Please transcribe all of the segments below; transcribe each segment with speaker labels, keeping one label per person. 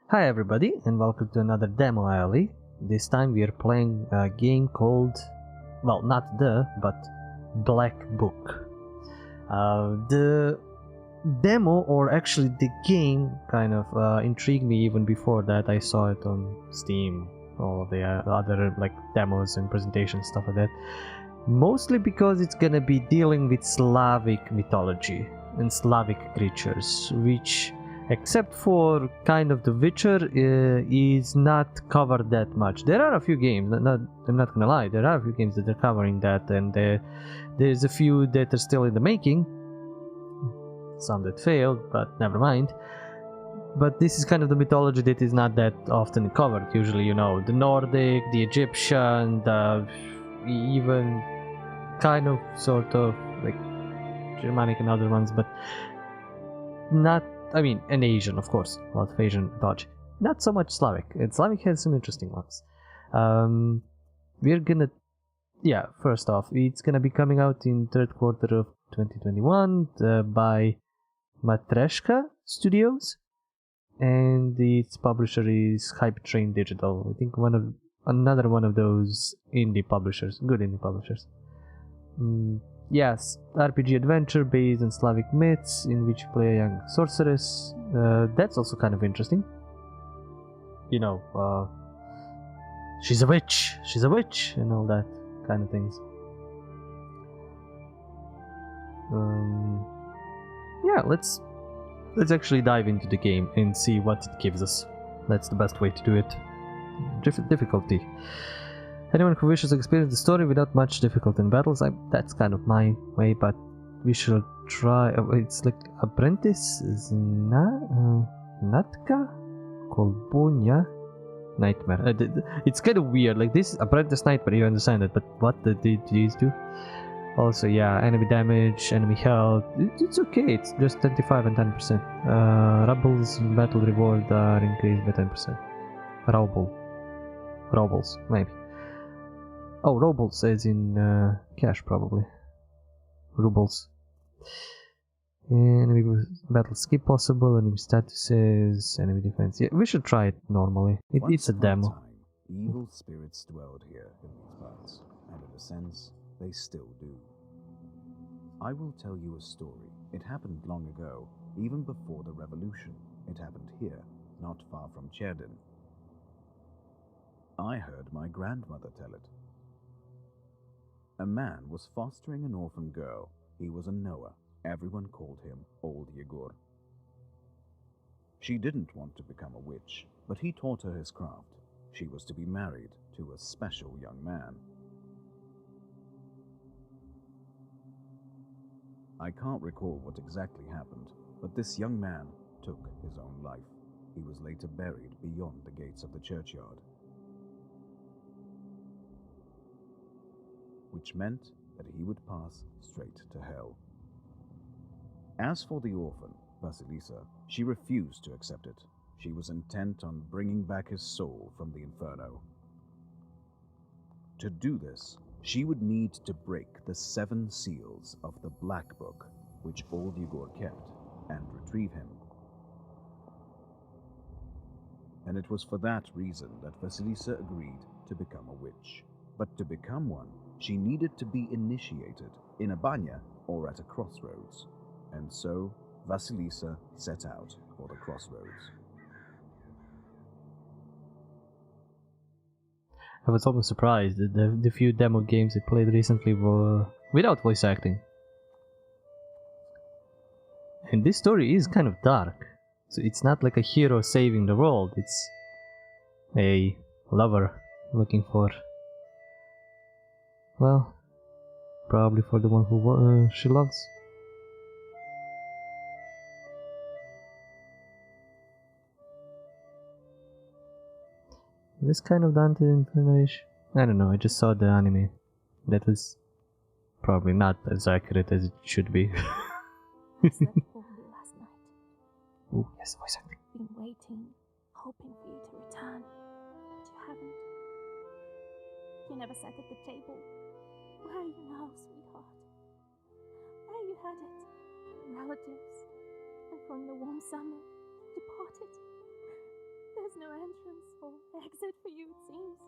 Speaker 1: Hi everybody and welcome to another demo alley. This time we are playing a game called, well, not but Black Book. The demo, or actually the game, kind of intrigued me even before that. I saw it on Steam, all of the other like demos and presentations, stuff like that. Mostly because it's gonna be dealing with Slavic mythology and Slavic creatures, which, except for kind of The Witcher, is not covered that much. There are a few games, I'm not gonna lie, there are a few games that are covering that, and there's a few that are still in the making. Some that failed, but never mind. But this is kind of the mythology that is not that often covered. Usually, you know, the Nordic, the Egyptian, the even kind of sort of like Germanic and other ones, but not, I mean, and Asian, of course, a lot of Asian mythology. Not so much Slavic. And Slavic has some interesting ones. We're gonna, yeah, first off, it's gonna be coming out in third quarter of 2021 by Matreshka Studios, and its publisher is Hype Train Digital. I think another one of those indie publishers, good indie publishers. Yes, RPG adventure based on Slavic myths in which you play a young sorceress. That's also kind of interesting. You know, she's a witch, and all that kind of things. Yeah, let's actually dive into the game and see what it gives us. That's the best way to do it. Difficulty. Anyone who wishes to experience the story without much difficulty in battles, that's kind of my way, but we should try. It's like Apprentice Natka Kolbunya Nightmare. It's kind of weird, like this Apprentice Nightmare, you understand it, but what did these do? Also, yeah, enemy damage, enemy health, it's okay, it's just 25 and 10%. Rebels battle reward are increased by 10%. Robles, maybe. Oh, robles as in cash, probably. Rubles. Enemy battle skip possible, enemy statuses, enemy defense. Yeah, we should try it normally. It's a demo.
Speaker 2: Time, evil spirits dwelled here in these parts, and in a sense, they still do. I will tell you a story. It happened long ago, even before the revolution. It happened here, not far from Cherdin. I heard my grandmother tell it. A man was fostering an orphan girl. He was a Noah. Everyone called him Old Yegor. She didn't want to become a witch, but he taught her his craft. She was to be married to a special young man. I can't recall what exactly happened, but this young man took his own life. He was later buried beyond the gates of the churchyard, which meant that he would pass straight to hell. As for the orphan, Vasilisa, she refused to accept it. She was intent on bringing back his soul from the inferno. To do this, she would need to break the 7 seals of the Black Book, which Old Yegor kept, and retrieve him. And it was for that reason that Vasilisa agreed to become a witch. But to become one, she needed to be initiated in a banya or at a crossroads. And so, Vasilisa set out for the crossroads.
Speaker 1: I was almost surprised that the few demo games I played recently were without voice acting. And this story is kind of dark. So it's not like a hero saving the world, it's a lover looking for, well, probably for the one who she loves. This kind of Dante Inferno-ish? I don't know, I just saw the anime. That was probably not as accurate as it should be.
Speaker 3: I slept poorly last night.
Speaker 1: Oh, yes, voice acting.
Speaker 3: Been waiting, hoping for you to return, but you haven't. You never sat at the table. Where are you now, sweetheart? Where you had it? Relatives, and from the warm summer, departed. There's no entrance or exit for you, it seems.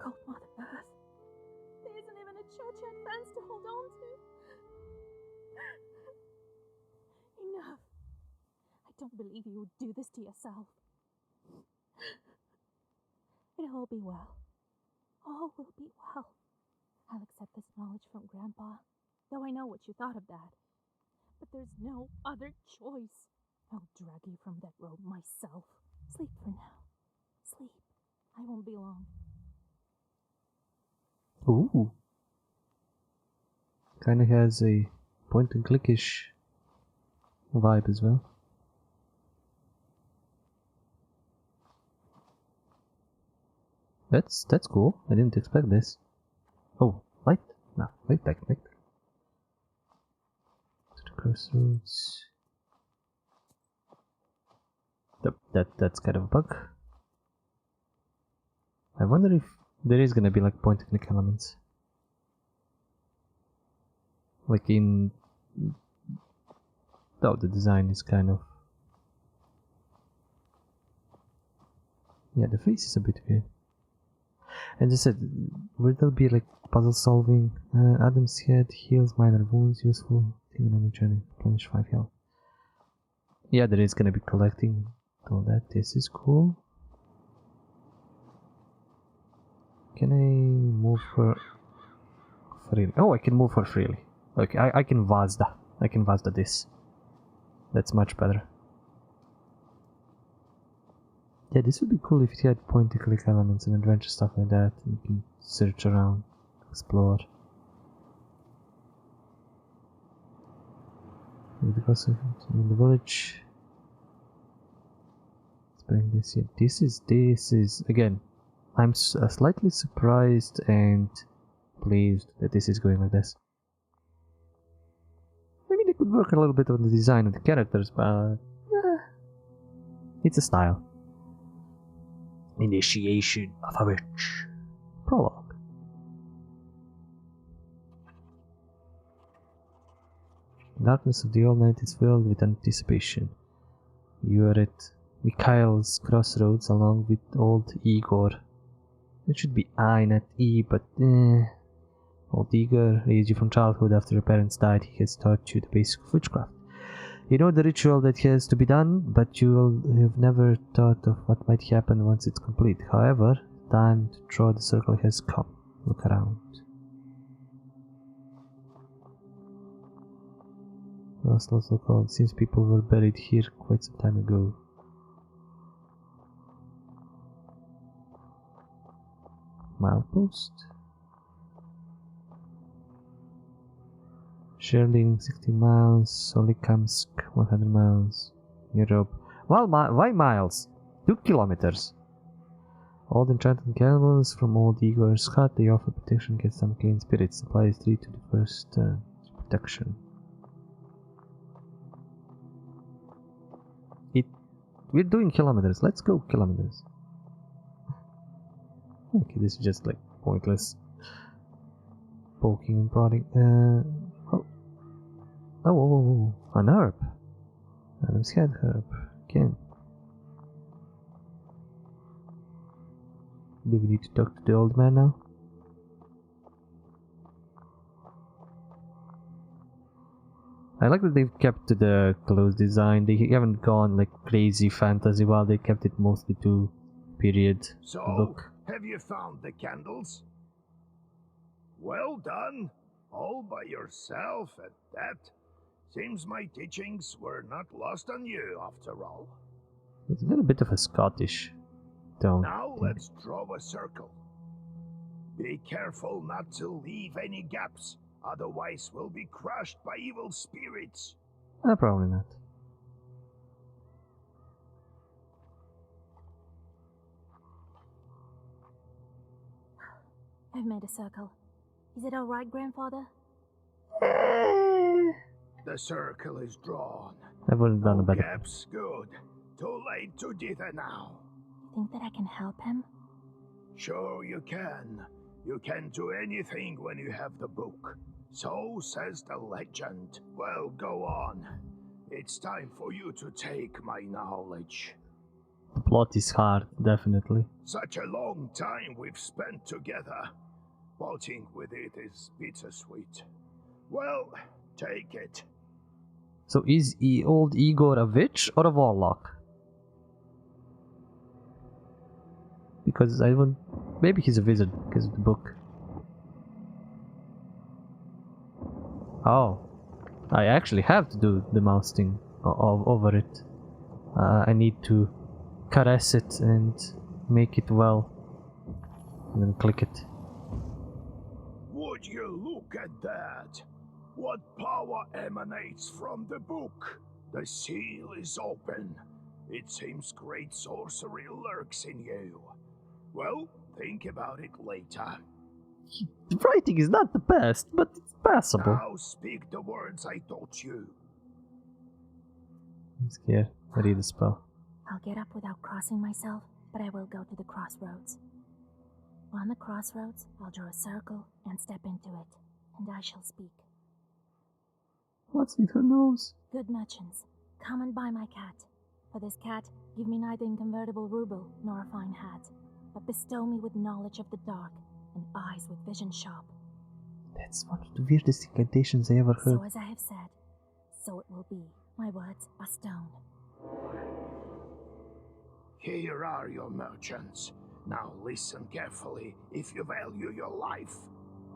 Speaker 3: Cold Mother Earth. There isn't even a churchyard fence to hold on to. Enough. I don't believe you would do this to yourself. It'll all be well. All will be well. I'll accept this knowledge from Grandpa, though I know what you thought of that. But there's no other choice. I'll drag you from that road myself. Sleep for now. Sleep. I won't be long.
Speaker 1: Ooh. Kinda has a point and clickish vibe as well. That's cool. I didn't expect this. Oh, light? No, light back. To the crossroads. That's kind of a bug. I wonder if there is gonna be like point and click elements. Like in... Oh, the design is kind of... Yeah, the face is a bit weird. And I said, will there be like puzzle solving? Adam's head heals minor wounds, useful. Take on any journey, replenish 5 health. Yeah, there is gonna be collecting all that. This is cool. Can I move her freely? Oh, I can move her freely. Okay, I can Vazda. I can Vazda this. That's much better. Yeah, this would be cool if it had point and click elements and adventure stuff like that. You can search around, explore. In the village. Let's bring this in. This is again. I'm slightly surprised and pleased that this is going like this. Maybe they could work a little bit on the design of the characters, but it's a style. Initiation of a witch. Prologue. The darkness of the old night is filled with anticipation. You are at Mikhail's crossroads along with old Igor. It should be I, not E, but Old Igor raised you from childhood. After your parents died, he has taught you the basics of witchcraft. You know the ritual that has to be done, but you've never thought of what might happen once it's complete. However, the time to draw the circle has come. Look around. Lost call. It seems people were buried here quite some time ago. Milepost. Sherling 16 miles, Solikamsk 100 miles, Europe. Well, why miles? 2 kilometers. Old enchanted candles from Old Igor's hut. They offer protection against unclean spirits. Applies 3 to the first turn. Protection. We're doing kilometers. Let's go kilometers. Okay, this is just like pointless poking and prodding. Oh, an herb. Adam's head herb. Again. Do we need to talk to the old man now? I like that they've kept to the clothes design. They haven't gone like crazy fantasy while they kept it mostly to period look.
Speaker 4: Have you found the candles? Well done. All by yourself at that. Seems my teachings were not lost on you after all.
Speaker 1: It's a little bit of a Scottish tone.
Speaker 4: Now let's draw a circle. Be careful not to leave any gaps, otherwise we'll be crushed by evil spirits.
Speaker 1: Probably not.
Speaker 3: I've made a circle. Is it alright, Grandfather?
Speaker 4: The circle is drawn.
Speaker 1: I wouldn't have done a better.
Speaker 4: Gaps, good. Too late to dither now.
Speaker 3: You think that I can help him?
Speaker 4: Sure you can. You can do anything when you have the book. So says the legend. Well, go on. It's time for you to take my knowledge.
Speaker 1: The plot is hard, definitely.
Speaker 4: Such a long time we've spent together. Parting with it is bittersweet. Well, take it.
Speaker 1: So is old Igor a witch or a warlock? Because I would... Maybe he's a wizard because of the book. Oh. I actually have to do the mouse thing over it. I need to caress it and make it well. And then click it.
Speaker 4: Would you look at that? What power emanates from the book? The seal is open. It seems great sorcery lurks in you. Well, think about it later.
Speaker 1: The writing is not the best, but it's passable.
Speaker 4: Now speak the words I taught you.
Speaker 1: I'm scared. I read the spell.
Speaker 3: I'll get up without crossing myself, but I will go to the crossroads. On the crossroads, I'll draw a circle and step into it, and I shall speak.
Speaker 1: What's with her nose?
Speaker 3: Good merchants, come and buy my cat. For this cat, give me neither inconvertible ruble nor a fine hat, but bestow me with knowledge of the dark and eyes with vision sharp.
Speaker 1: That's one of the weirdest incantations I ever heard.
Speaker 3: So as I have said, so it will be. My words are stone.
Speaker 4: Here are your merchants. Now listen carefully if you value your life.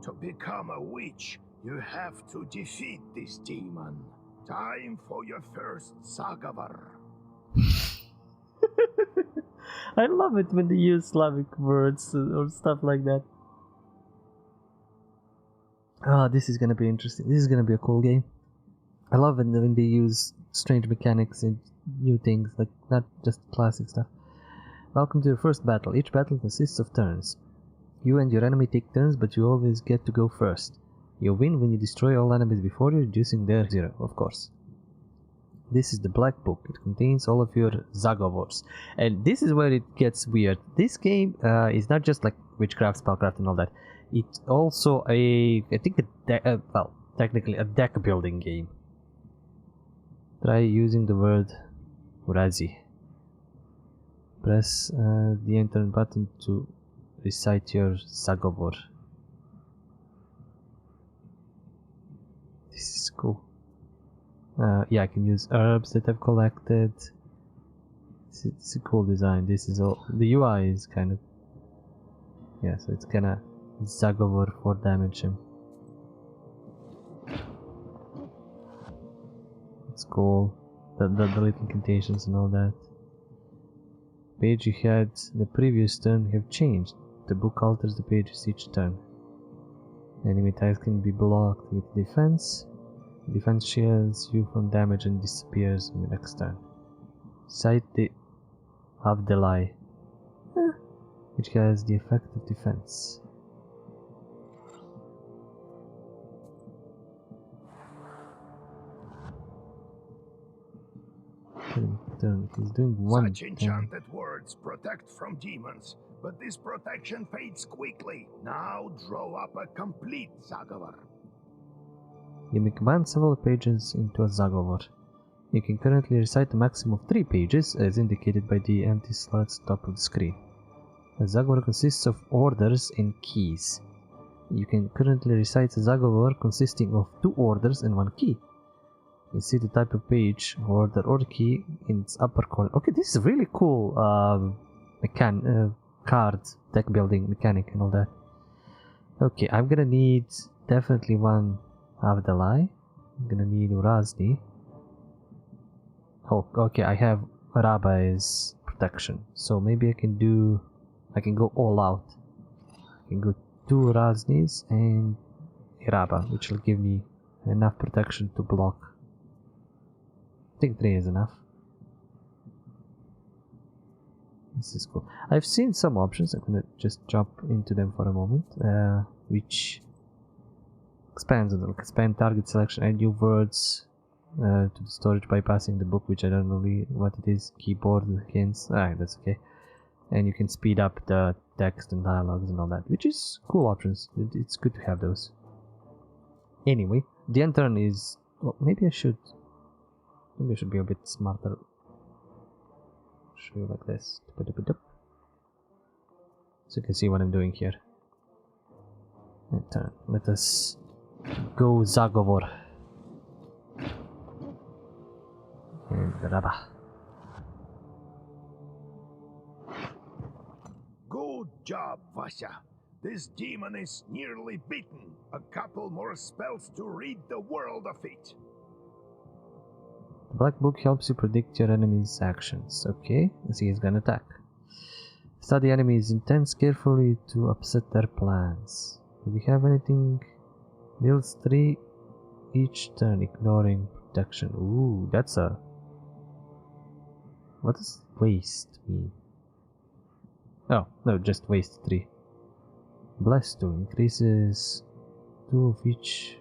Speaker 4: To become a witch, you have to defeat this demon. Time for your first Zagavar.
Speaker 1: I love it when they use Slavic words or stuff like that. Oh, this is gonna be interesting. This is gonna be a cool game. I love it when they use strange mechanics and new things, like not just classic stuff. Welcome to your first battle. Each battle consists of turns. You and your enemy take turns, but you always get to go first. You win when you destroy all enemies before you, reducing their zero, of course. This is the Black Book. It contains all of your Zagavors. And this is where it gets weird. This game is not just like witchcraft, spellcraft and all that. It's also technically a deck building game. Try using the word Urazi. Press the enter button to recite your Zagavor. This is cool. Yeah, I can use herbs that I've collected. It's a cool design. This is all. The UI is kind of. Yeah, so it's gonna Zagavor for damage him. It's cool. The little incantations and all that. Page you had the previous turn have changed. The book alters the pages each turn. Enemy attacks can be blocked with defense. Defense shields you from damage and disappears on the next turn. Cite the Avdelai, which has the effect of defense. Turn. He's doing one
Speaker 4: Such enchanted words protect from demons, but this protection fades quickly. Now draw up a complete Zagavar.
Speaker 1: You may combine several pages into a Zagavor. You can currently recite a maximum of 3 pages, as indicated by the empty slots top of the screen. A Zagavor consists of orders and keys. You can currently recite a Zagavor consisting of 2 orders and 1 key. You can see the type of page, order, or key in its upper corner. Okay, this is really cool card deck building mechanic and all that. Okay, I'm gonna need definitely one Avdelai. I'm gonna need Urazni. Oh, okay, I have Rabbai's protection, so maybe I can go all out. I can go 2 Uraznis and Rabba, which will give me enough protection to block. I think 3 is enough. This is cool. I've seen some options. I'm gonna just jump into them for a moment, which expands on them. Expand target selection, add new words to the storage bypassing the book, which I don't know really what it is. Keyboard hints. That's okay. And you can speed up the text and dialogues and all that, which is cool options. It's good to have those. Anyway, the end turn is. Well, maybe I should be a bit smarter. show you like this. So you can see what I'm doing here. And turn. Let us go Zagovor. And Raba.
Speaker 4: Good job, Vasya. This demon is nearly beaten. A couple more spells to rid the world of it.
Speaker 1: The Black Book helps you predict your enemy's actions. Okay, let's see, he's gonna attack. Study enemies' intents carefully to upset their plans. Do we have anything? Deals 3 each turn, ignoring protection. Ooh, that's a... What does waste mean? Oh, no, just waste 3. Bless 2 increases 2 of each.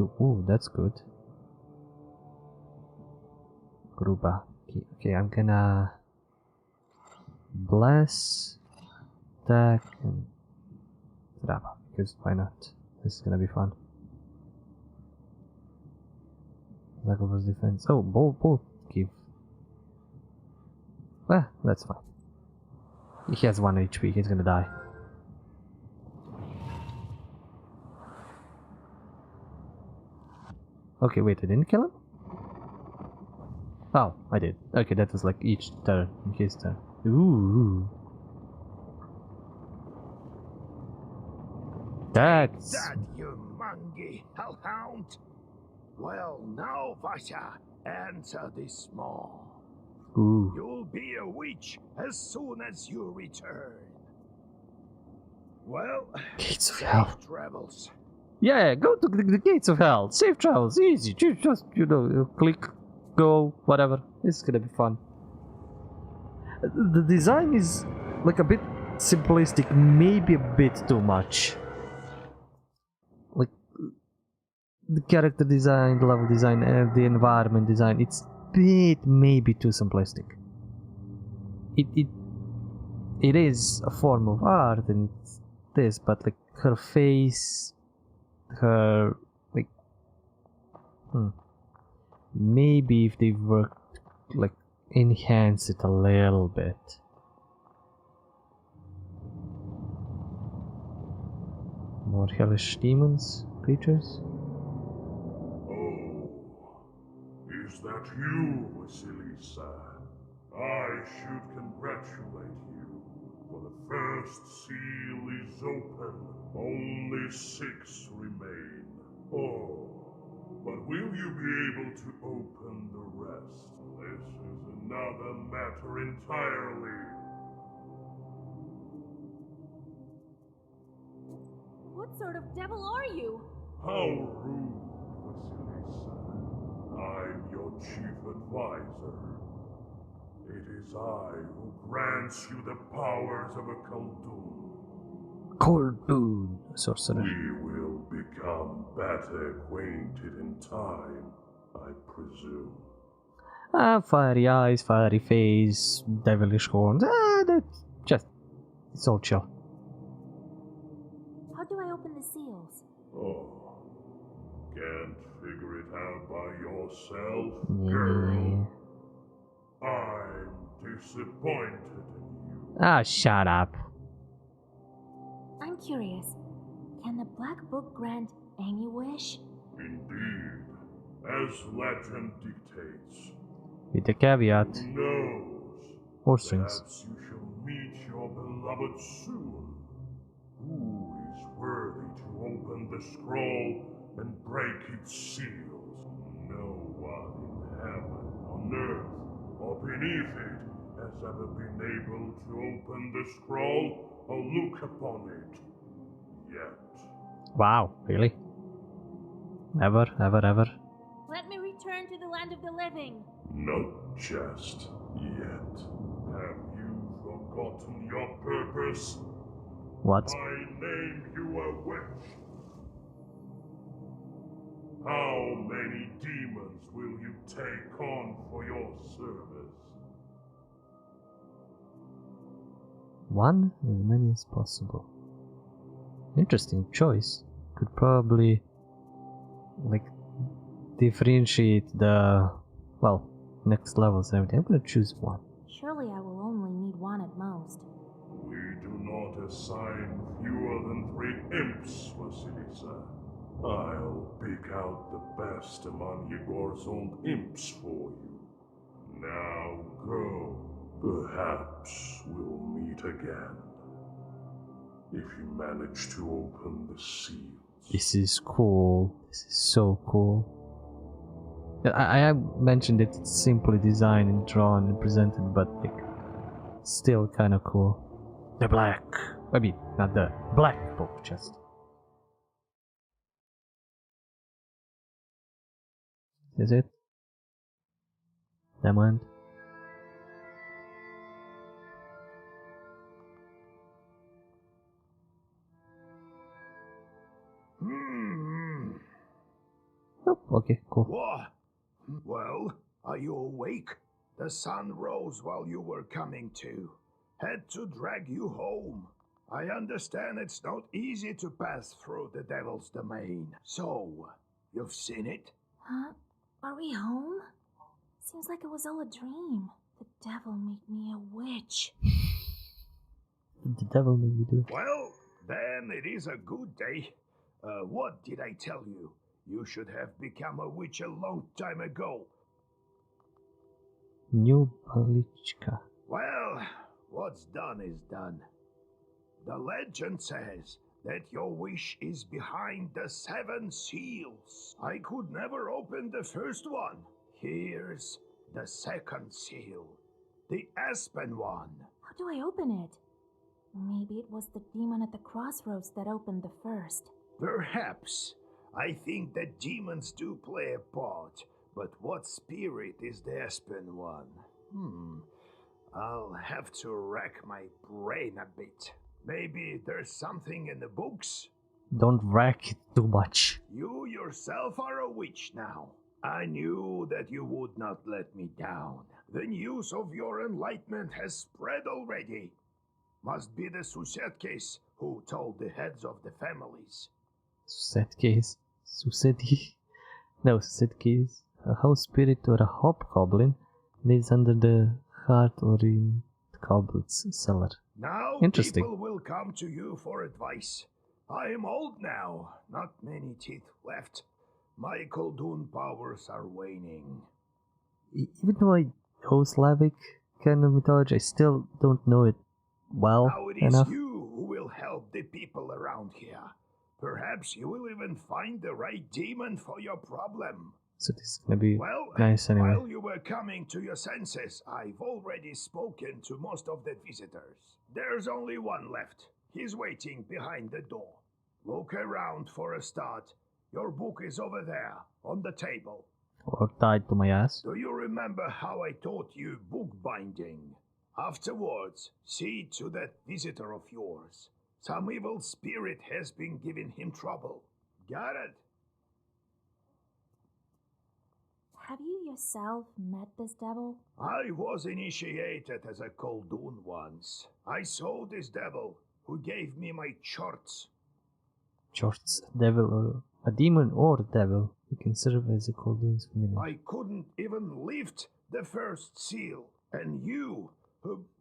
Speaker 1: Ooh, that's good. Gruba. Okay, I'm gonna bless, attack, and Raba, because why not? This is gonna be fun. Zagovor's defense. Oh, both give. Well, that's fine. He has 1 HP, he's gonna die. Okay, wait, I didn't kill him? Oh, I did. Okay, that was like each turn, his turn. Ooh. That's...
Speaker 4: That, you mangy hellhound. Well, now, Vasya, answer this maw.
Speaker 1: Ooh.
Speaker 4: You'll be a witch as soon as you return. Well,
Speaker 1: Gates of
Speaker 4: safe
Speaker 1: Hell.
Speaker 4: travels.
Speaker 1: Yeah, go to the Gates of Hell. Safe travels, easy. Just, you know, click, go, whatever. It's gonna be fun. The design is like a bit simplistic, maybe a bit too much. Like the character design, the level design, and the environment design, it's a bit maybe too simplistic. It is a form of art and it's this, but like her face, her like maybe if they worked like enhance it a little bit. More hellish demons, creatures.
Speaker 5: Oh, is that you, Vasilisa? I should congratulate you, for the first seal is open. Only 6 remain. Oh, but will you be able to open the rest? This is another matter entirely.
Speaker 3: What sort of devil are you?
Speaker 5: How rude, Vasilisa. I'm your chief advisor. It is I who grants you the powers of a Khaldun.
Speaker 1: Khaldun, sorcerer.
Speaker 5: We will become better acquainted in time, I presume.
Speaker 1: Fiery eyes, fiery face, devilish horns. That's just... it's all chill.
Speaker 3: How do I open the seals?
Speaker 5: Oh, can't figure it out by yourself, girl? I'm disappointed in you.
Speaker 1: Ah, shut up.
Speaker 3: I'm curious. Can the Black Book grant any wish?
Speaker 5: Indeed, as legend dictates.
Speaker 1: With the caveat.
Speaker 5: Who knows?
Speaker 1: Horse strings.
Speaker 5: Perhaps you shall meet your beloved soon. Who is worthy to open the scroll and break its seals? No one in heaven, on earth, or beneath it has ever been able to open the scroll or look upon it. Yet.
Speaker 1: Wow, really? Ever, ever, ever?
Speaker 3: Let me return to the land of the living.
Speaker 5: Not just yet. Have you forgotten your purpose?
Speaker 1: What?
Speaker 5: I name you a witch. How many demons will you take on for your service?
Speaker 1: 1, as many as possible. Interesting choice. Could probably like differentiate the, well, next levels and everything. I'm gonna choose 1.
Speaker 3: Surely I will only need one at most.
Speaker 5: We do not assign fewer than 3 imps, Vasilisa. I'll pick out the best among Yegor's own imps for you. Now go. Perhaps we'll meet again. If you manage to open the seals.
Speaker 1: This is cool. This is so cool. I have mentioned that it's simply designed and drawn and presented, but like, still kind of cool. The black. I mean, not the black book chest. Is it? That one? Oh, okay, cool.
Speaker 4: What? Well, are you awake? The sun rose while you were coming to. Had to drag you home. I understand it's not easy to pass through the devil's domain. So, you've seen it?
Speaker 3: Huh? Are we home? Seems like it was all a dream. The devil made me a witch.
Speaker 1: The devil made me do it.
Speaker 4: Well, then it is a good day. What did I tell you? You should have become a witch a long time ago.
Speaker 1: New Balichka.
Speaker 4: Well, what's done is done. The legend says that your wish is behind the 7 seals. I could never open the first one. Here's the second seal, the Aspen one.
Speaker 3: How do I open it? Maybe it was the demon at the crossroads that opened the first.
Speaker 4: Perhaps. I think that demons do play a part, but what spirit is the Aspen one? I'll have to rack my brain a bit. Maybe there's something in the books?
Speaker 1: Don't rack it too much.
Speaker 4: You yourself are a witch now. I knew that you would not let me down. The news of your enlightenment has spread already. Must be the Susetkes who told the heads of the families.
Speaker 1: Susetkes? Susedi? No, Susetkes. A house spirit or a hobgoblin lives under the heart or in the goblet's cellar.
Speaker 4: Now
Speaker 1: Interesting.
Speaker 4: people will come to you for advice. I am old now, not many teeth left. My Koldun powers are waning.
Speaker 1: Even though I know Slavic kind of mythology, I still don't know it well
Speaker 4: Now it is
Speaker 1: enough.
Speaker 4: you who will help the people around here. Perhaps you will even find the right demon for your problem.
Speaker 1: So this is gonna be
Speaker 4: Well,
Speaker 1: nice anyway.
Speaker 4: while you were coming to your senses, I've already spoken to most of the visitors. There's only one left. He's waiting behind the door. Look around for a start. Your book is over there, on the table.
Speaker 1: Or tied to my ass.
Speaker 4: Do you remember how I taught you bookbinding? Afterwards, see to that visitor of yours. Some evil spirit has been giving him trouble. Got it?
Speaker 3: Have you yourself met this devil?
Speaker 4: I was initiated as a Koldun once. I saw this devil, who gave me my charts.
Speaker 1: Shorts, devil, or a demon or devil who can serve as a Koldun's familiar.
Speaker 4: I couldn't even lift the first seal. And you,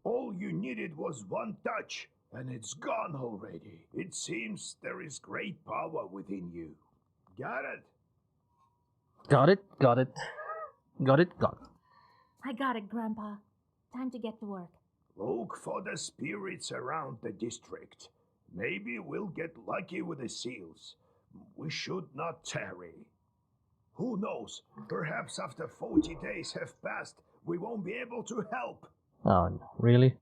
Speaker 4: all you needed was one touch, and it's gone already. It seems there is great power within you. Got it?
Speaker 1: Got it, got it. Got it, got it.
Speaker 3: I got it, Grandpa. Time to get to work.
Speaker 4: Look for the spirits around the district. Maybe we'll get lucky with the seals. We should not tarry. Who knows? Perhaps after 40 days have passed, we won't be able to help.
Speaker 1: Oh no, really?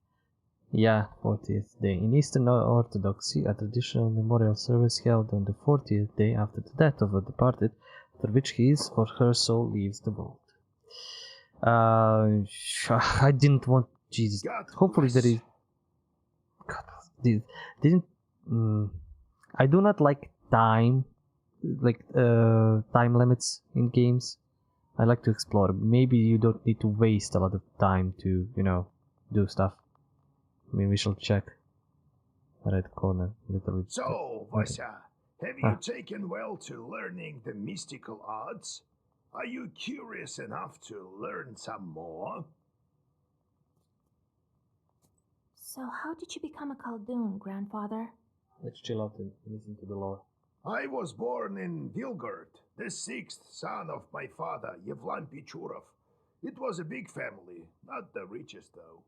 Speaker 1: Yeah, 40th day. In Eastern Orthodoxy, a traditional memorial service held on the 40th day after the death of a departed, after which his or her soul leaves the world. I didn't want... Jesus.
Speaker 4: God
Speaker 1: Hopefully there
Speaker 4: bless.
Speaker 1: is... God, didn't... I do not like time, time limits in games. I like to explore. Maybe you don't need to waste a lot of time to, do stuff. I mean, we shall check. Right corner, literally.
Speaker 4: So, Vasya, have you taken well to learning the mystical arts? Are you curious enough to learn some more?
Speaker 3: So how did you become a Khaldun, grandfather?
Speaker 1: Let's chill out and listen to the lore.
Speaker 4: I was born in Vilgard, the sixth son of my father, Yevlan Pichurov. It was a big family, not the richest though.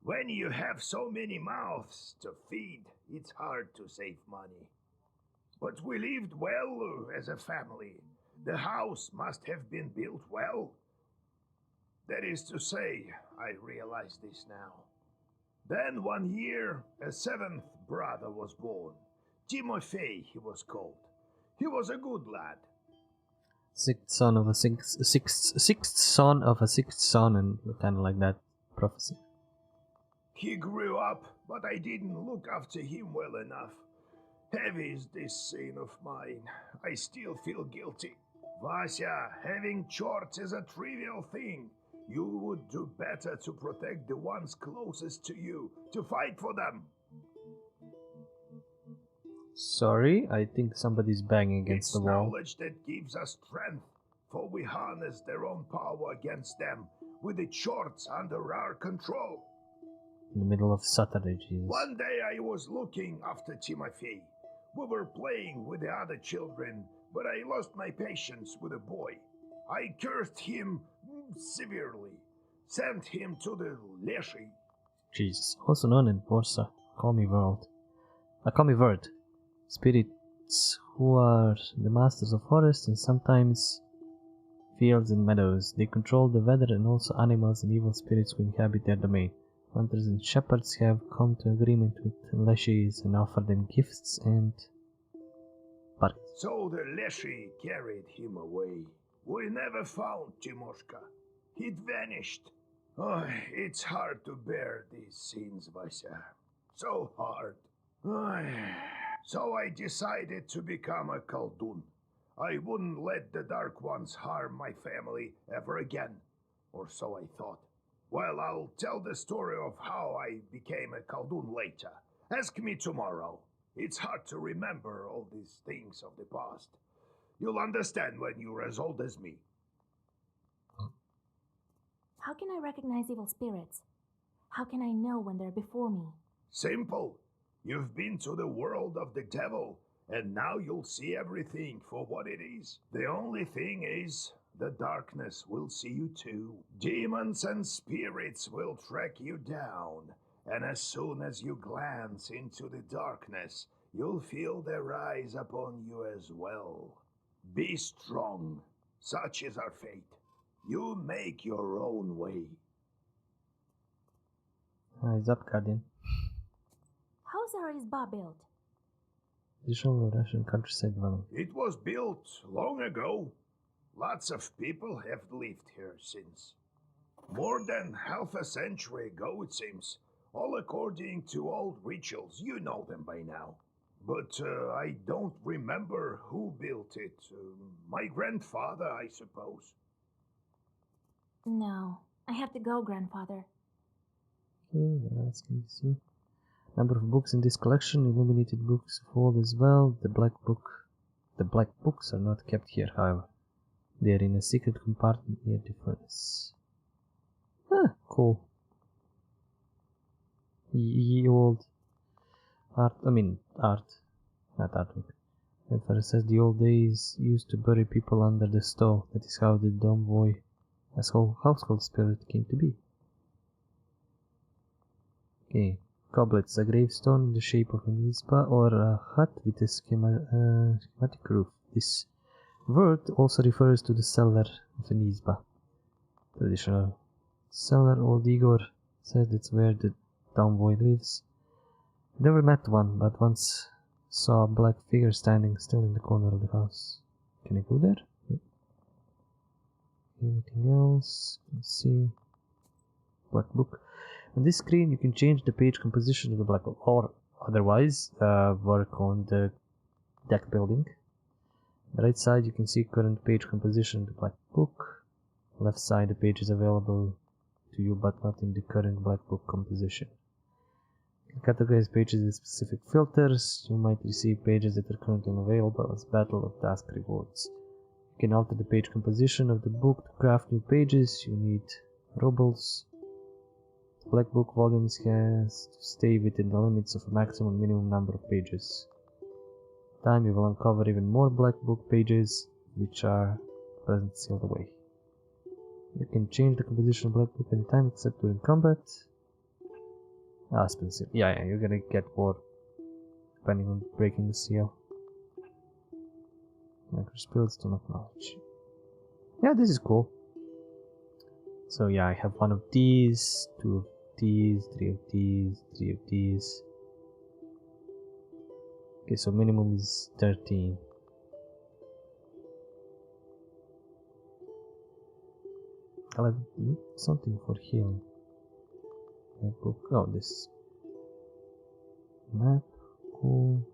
Speaker 4: When you have so many mouths to feed, it's hard to save money. But we lived well as a family. The house must have been built well. That is to say, I realize this now. Then one year, a seventh brother was born. Timofey, he was called. He was a good lad.
Speaker 1: Sixth son of a sixth son of a sixth son, and kind of like that prophecy.
Speaker 4: He grew up, but I didn't look after him well enough. Heavy is this sin of mine. I still feel guilty. Vasya, having chores is a trivial thing. You would do better to protect the ones closest to you, to fight for them.
Speaker 1: Sorry, I think somebody's banging against
Speaker 4: It's
Speaker 1: the wall.
Speaker 4: knowledge that gives us strength, for we harness their own power against them, with the chores under our control.
Speaker 1: In the middle of Saturday, Jesus.
Speaker 4: One day I was looking after Timofey. We were playing with the other children, but I lost my patience with the boy. I cursed him severely, sent him to the Leshy.
Speaker 1: Jesus. Also known in Warsaw, Kami World. A Kami Word. Spirits who are the masters of forests and sometimes fields and meadows. They control the weather and also animals and evil spirits who inhabit their domain. Hunters and shepherds have come to agreement with Leshies and offer them gifts and parts.
Speaker 4: So the Leshy carried him away. We never found Timoshka. He'd vanished. Oh, it's hard to bear these scenes, Vasya. So hard. So I decided to become a Khaldun. I wouldn't let the Dark Ones harm my family ever again. Or so I thought. Well, I'll tell the story of how I became a Khaldun later. Ask me tomorrow. It's hard to remember all these things of the past. You'll understand when you're as old as me.
Speaker 3: How can I recognize evil spirits? How can I know when they're before me?
Speaker 4: Simple. You've been to the world of the devil, and now you'll see everything for what it is. The only thing is, the darkness will see you too. Demons and spirits will track you down, and as soon as you glance into the darkness, you'll feel their eyes upon you as well. Be strong. Such is our fate. You make your own way.
Speaker 1: Eyes up, Guardian.
Speaker 3: How's our Izba built?
Speaker 1: Traditional Russian countryside dwelling.
Speaker 4: It was built long ago. Lots of people have lived here since. More than half a century ago, it seems. All according to old rituals. You know them by now. But I don't remember who built it. My grandfather, I suppose.
Speaker 3: No, I have to go, grandfather.
Speaker 1: Okay, what else can you see? Number of books in this collection, illuminated books of old as well. The black books are not kept here, however. They are in a secret compartment near the furnace. Ah, cool. Ye old art, not artwork. And first says the old days used to bury people under the stove. That is how the dumb boy as whole household spirit came to be. Okay. Goblets, a gravestone in the shape of an izba or a hut with a schematic roof. This word also refers to the cellar of an izba. Traditional cellar, old Igor says that's where the dumb boy lives. Never met one, but once saw a black figure standing still in the corner of the house. Can I go there? Anything else? Let's see. Black book. On this screen you can change the page composition of the black book, or otherwise work on the deck building. On the right side you can see current page composition of the black book. Left side the page is available to you but not in the current black book composition. You can categorize pages with specific filters. You might receive pages that are currently unavailable as battle or task rewards. You can alter the page composition of the book to craft new pages. You need rubles. Black Book volumes has to stay within the limits of a maximum minimum number of pages. Time you will uncover even more Black Book pages, which are present sealed away. You can change the composition of Black Book anytime except during combat. Spin seal. Yeah, you're gonna get more depending on breaking the seal. Micro spills to not knowledge. Yeah, this is cool. So yeah, I have one of these, two of these, three of these, three of these. Okay, so minimum is 13. I'll have something for healing. Oh, this map, cool.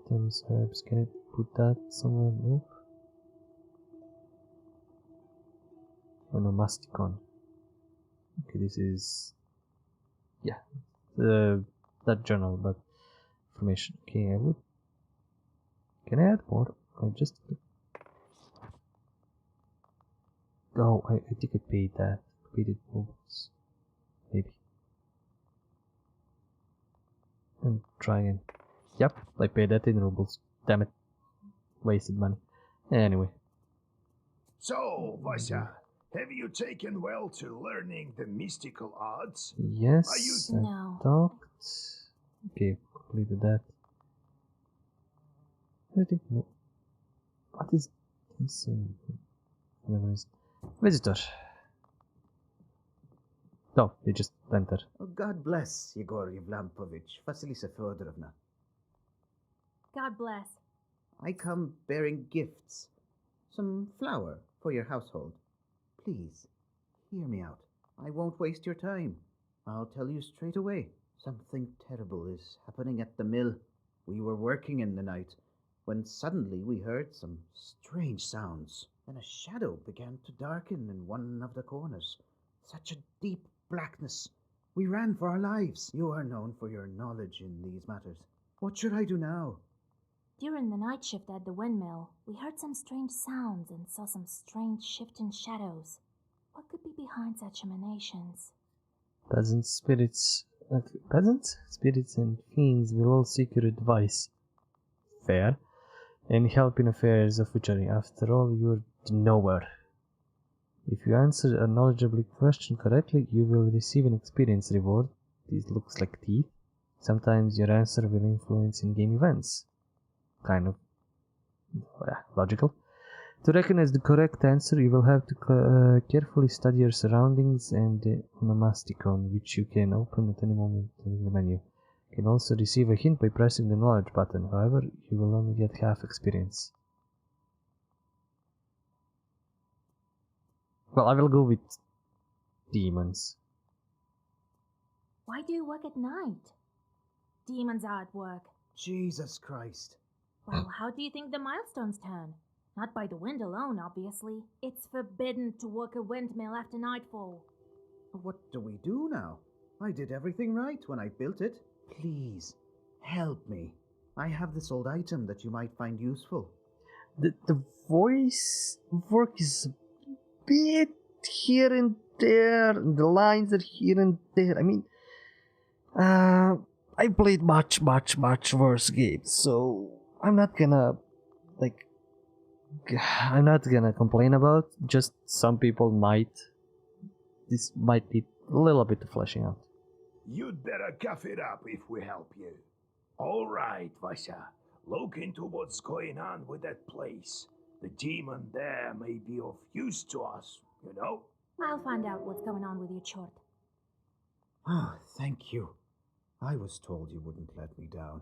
Speaker 1: Thames herbs, can I put that somewhere? Nope. Oh no, Masticon. Okay, this is... yeah, that journal, but information. Okay, I would... can I add more? I just... oh, I think I paid that. Paid it once. Maybe. And try again. Yep, I paid that in rubles. Damn it. Wasted money. Anyway.
Speaker 4: So, Vasya, have you taken well to learning the mystical arts?
Speaker 1: Yes,
Speaker 3: No.
Speaker 1: I talked. Okay, completed that. I think no. What is this? Visitor. No, you just enter.
Speaker 2: Oh, God bless Yegor Yevlampovich, Vasilisa Feodorovna.
Speaker 3: God bless.
Speaker 2: I come bearing gifts. Some flour for your household. Please, hear me out. I won't waste your time. I'll tell you straight away. Something terrible is happening at the mill. We were working in the night when suddenly we heard some strange sounds, and a shadow began to darken in one of the corners. Such a deep blackness. We ran for our lives. You are known for your knowledge in these matters. What should I do now?
Speaker 3: During the night shift at the windmill, we heard some strange sounds and saw some strange shifting shadows. What could be behind such emanations?
Speaker 1: Peasant spirits and fiends will all seek your advice. Fair. And help in affairs of witchery. After all, you're the knower. If you answer a knowledgeable question correctly, you will receive an experience reward. This looks like teeth. Sometimes your answer will influence in-game events. Kind of logical. To recognize the correct answer, you will have to carefully study your surroundings and the onomasticon, which you can open at any moment in the menu. You can also receive a hint by pressing the knowledge button. However, you will only get half experience. Well, I will go with demons.
Speaker 3: Why do you work at night? Demons are at work.
Speaker 2: Jesus Christ.
Speaker 3: Well, how do you think the milestones turn? Not by the wind alone, obviously. It's forbidden to work a windmill after nightfall.
Speaker 2: What do we do now? I did everything right when I built it. Please, help me. I have this old item that you might find useful.
Speaker 1: The voice work is a bit here and there. The lines are here and there. I mean, I played much worse games, so I'm not gonna complain about. Just some people this might be a little bit of fleshing out.
Speaker 4: You'd better cough it up if we help you. All right, Vasya. Look into what's going on with that place. The demon there may be of use to us, you know?
Speaker 3: I'll find out what's going on with your chort.
Speaker 2: Oh, thank you. I was told you wouldn't let me down.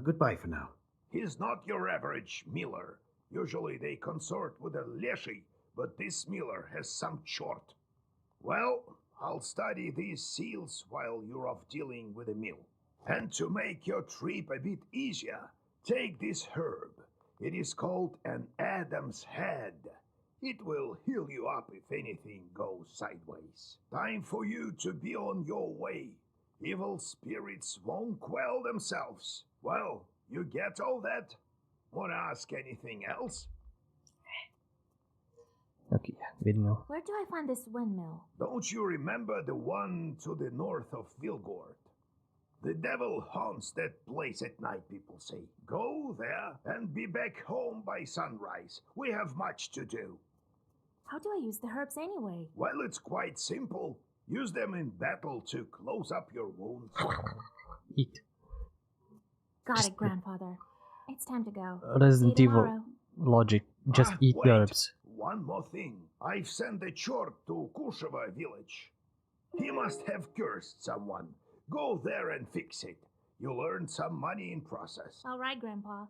Speaker 2: Goodbye for now.
Speaker 4: He's not your average miller. Usually they consort with a leshy, but this miller has some chort. Well, I'll study these seals while you're off dealing with the mill. And to make your trip a bit easier, take this herb. It is called an Adam's Head. It will heal you up if anything goes sideways. Time for you to be on your way. Evil spirits won't quell themselves. Well, you get all that? Wanna ask anything else?
Speaker 1: Okay, Windmill.
Speaker 3: Where do I find this windmill?
Speaker 4: Don't you remember the one to the north of Vilgord? The devil haunts that place at night, people say. Go there and be back home by sunrise. We have much to do.
Speaker 3: How do I use the herbs anyway?
Speaker 4: Well, it's quite simple. Use them in battle to close up your wounds.
Speaker 1: Eat.
Speaker 3: Got it, Grandfather. It's time to go.
Speaker 1: Resident
Speaker 3: See you
Speaker 1: Evil
Speaker 3: tomorrow.
Speaker 1: logic. Just eat the
Speaker 4: wait.
Speaker 1: herbs.
Speaker 4: One more thing. I've sent a chort to Kusheva village. He must have cursed someone. Go there and fix it. You'll earn some money in process.
Speaker 3: All right, Grandpa.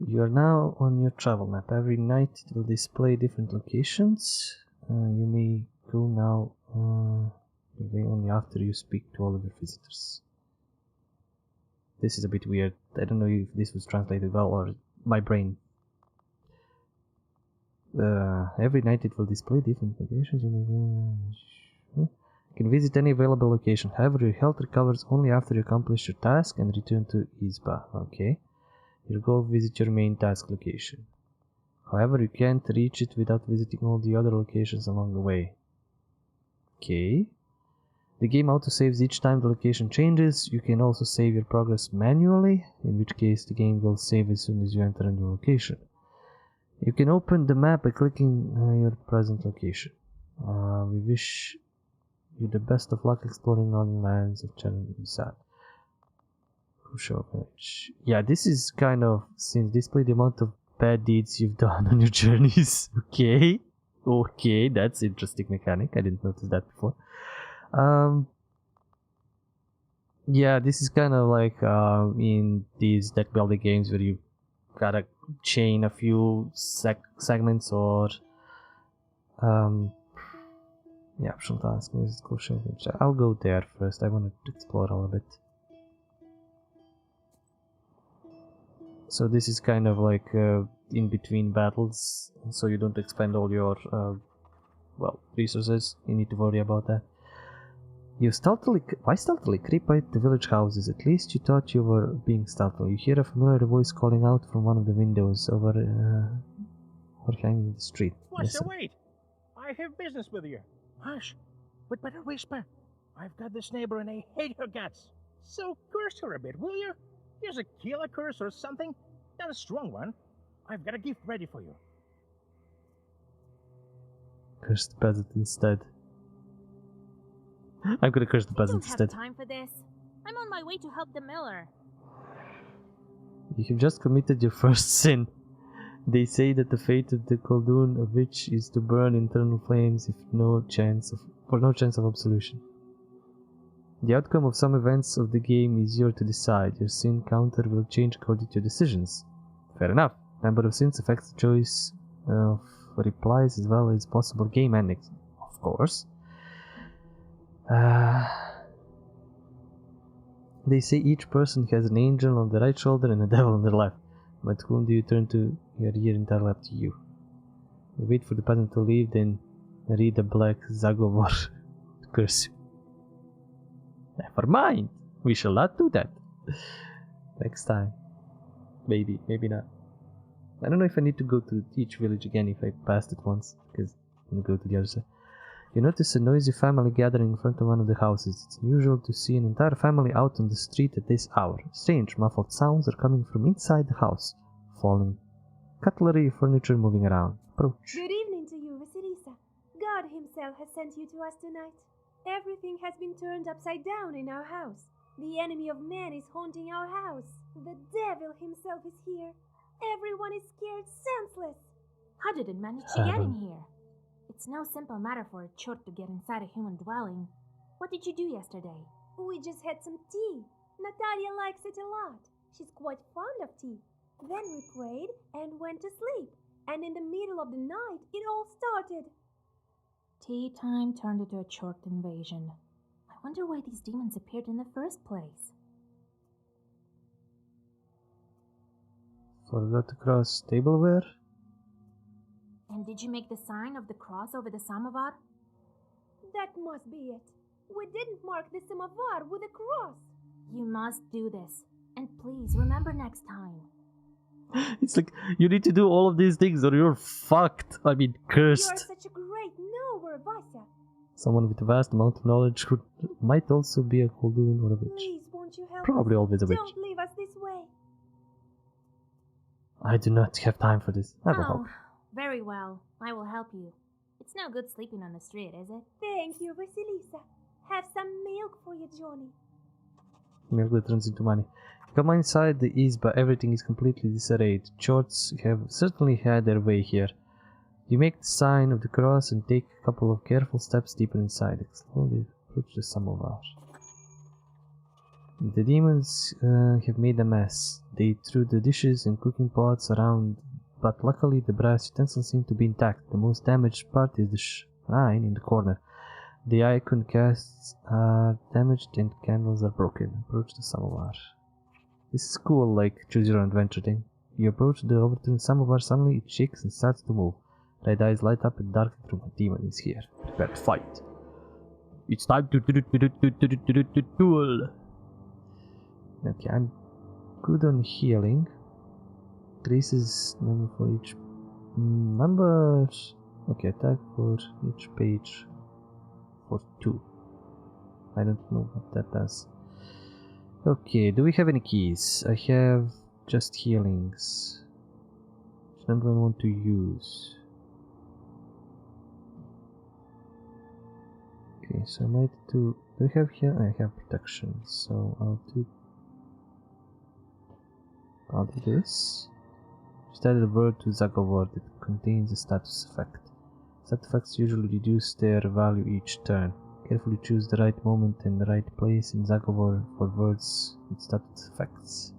Speaker 1: You are now on your travel map. Every night it will display different locations. You may go now only after you speak to all of your visitors. This is a bit weird. I don't know if this was translated well or my brain. Every night it will display different locations. You can visit any available location. However, your health recovers only after you accomplish your task and return to Izba. Okay. You'll go visit your main task location. However, you can't reach it without visiting all the other locations along the way. Okay. The game autosaves each time the location changes. You can also save your progress manually, in which case the game will save as soon as you enter a new location. You can open the map by clicking your present location. We wish you the best of luck exploring northern lands of Chernisat. Yeah, this is kind of, since display the amount of bad deeds you've done on your journeys. Okay, that's interesting mechanic. I didn't notice that before. Yeah, this is kind of like in these deck building games where you gotta chain a few segments or yeah, optional task. I'll go there first. I want to explore a little bit. So this is kind of like in between battles, so you don't expend all your resources. You need to worry about that. You why stealthily creep by the village houses? At least you thought you were being stealthy. You hear a familiar voice calling out from one of the windows overhanging the street.
Speaker 6: What's wait? I have business with you. Hush, we'd better whisper. I've got this neighbor and I hate her guts. So curse her a bit, will you? Here's a killer curse or something. Not a strong one. I've got a gift ready for you.
Speaker 1: Curse the peasant instead. I'm gonna curse the peasant instead.
Speaker 3: I don't have time for this. I'm on my way to help the miller.
Speaker 1: You have just committed your first sin. They say that the fate of the Khaldun of which is to burn in eternal flames for no chance of absolution. The outcome of some events of the game is yours to decide. Your sin counter will change according to your decisions. Fair enough. Number of sins affects the choice of replies as well as possible game endings. Of course. They say each person has an angel on the right shoulder and a devil on the left. But whom do you turn to? Your ear entirely up to you. You wait for the peasant to leave, then read the black Zagovor to curse you. Never mind. We shall not do that. Next time. Maybe, maybe not. I don't know if I need to go to each village again if I passed it once, because I'm gonna go to the other side. You notice a noisy family gathering in front of one of the houses. It's unusual to see an entire family out on the street at this hour. Strange, muffled sounds are coming from inside the house. Falling cutlery, furniture moving around. Approach.
Speaker 7: Good evening to you, Vasilisa. God himself has sent you to us tonight. Everything has been turned upside down in our house. The enemy of man is haunting our house. The devil himself is here. Everyone is scared senseless.
Speaker 3: How did it manage to get in here? It's no simple matter for a chort to get inside a human dwelling. What did you do yesterday?
Speaker 7: We just had some tea. Natalia likes it a lot. She's quite fond of tea. Then we prayed and went to sleep. And in the middle of the night, it all started.
Speaker 3: Tea time turned into a chort invasion. I wonder why these demons appeared in the first place.
Speaker 1: Forgot to cross tableware.
Speaker 3: And did you make the sign of the cross over the samovar?
Speaker 7: That must be it. We didn't mark the samovar with a cross.
Speaker 3: You must do this. And please remember next time.
Speaker 1: It's like, you need to do all of these things or you're fucked. I mean,
Speaker 7: You're
Speaker 1: cursed.
Speaker 7: such a great knower, Vasya.
Speaker 1: Someone with a vast amount of knowledge who might also be a Kolduin or a witch.
Speaker 7: Please, won't you help
Speaker 1: Probably
Speaker 7: us?
Speaker 1: always a witch.
Speaker 7: Don't leave us this way.
Speaker 1: I do not have time for this. I will help.
Speaker 3: Oh, very well. I will help you. It's no good sleeping on the street, is it?
Speaker 7: Thank you, Vasilisa. Have some milk for you, Johnny.
Speaker 1: Milk that turns into money. Come inside the Izba, everything is completely disarrayed. Chorts have certainly had their way here. You make the sign of the cross and take a couple of careful steps deeper inside. Slowly approach the samovar. The demons have made a mess. They threw the dishes and cooking pots around, but luckily the brass utensils seem to be intact. The most damaged part is the shrine in the corner. The icon casts are damaged and candles are broken. Approach the samovar. This is cool, like choose your own adventure thing. You approach the overturned samovar, suddenly it shakes and starts to move. Red eyes light up and darken through. A demon is here. Prepare to fight. It's time to duel. Okay, I'm good on healing. Increases number for each numbers. Okay, attack for each page for 2. I don't know what that does. Okay, do we have any keys? I have just healings. Which one do I want to use? Okay, so I might do we have here? I have protection, so I'll do this. Just add a word to Zagovor that contains a status effect. Status effects usually reduce their value each turn. Carefully choose the right moment and the right place in Zagovor for words with status effects.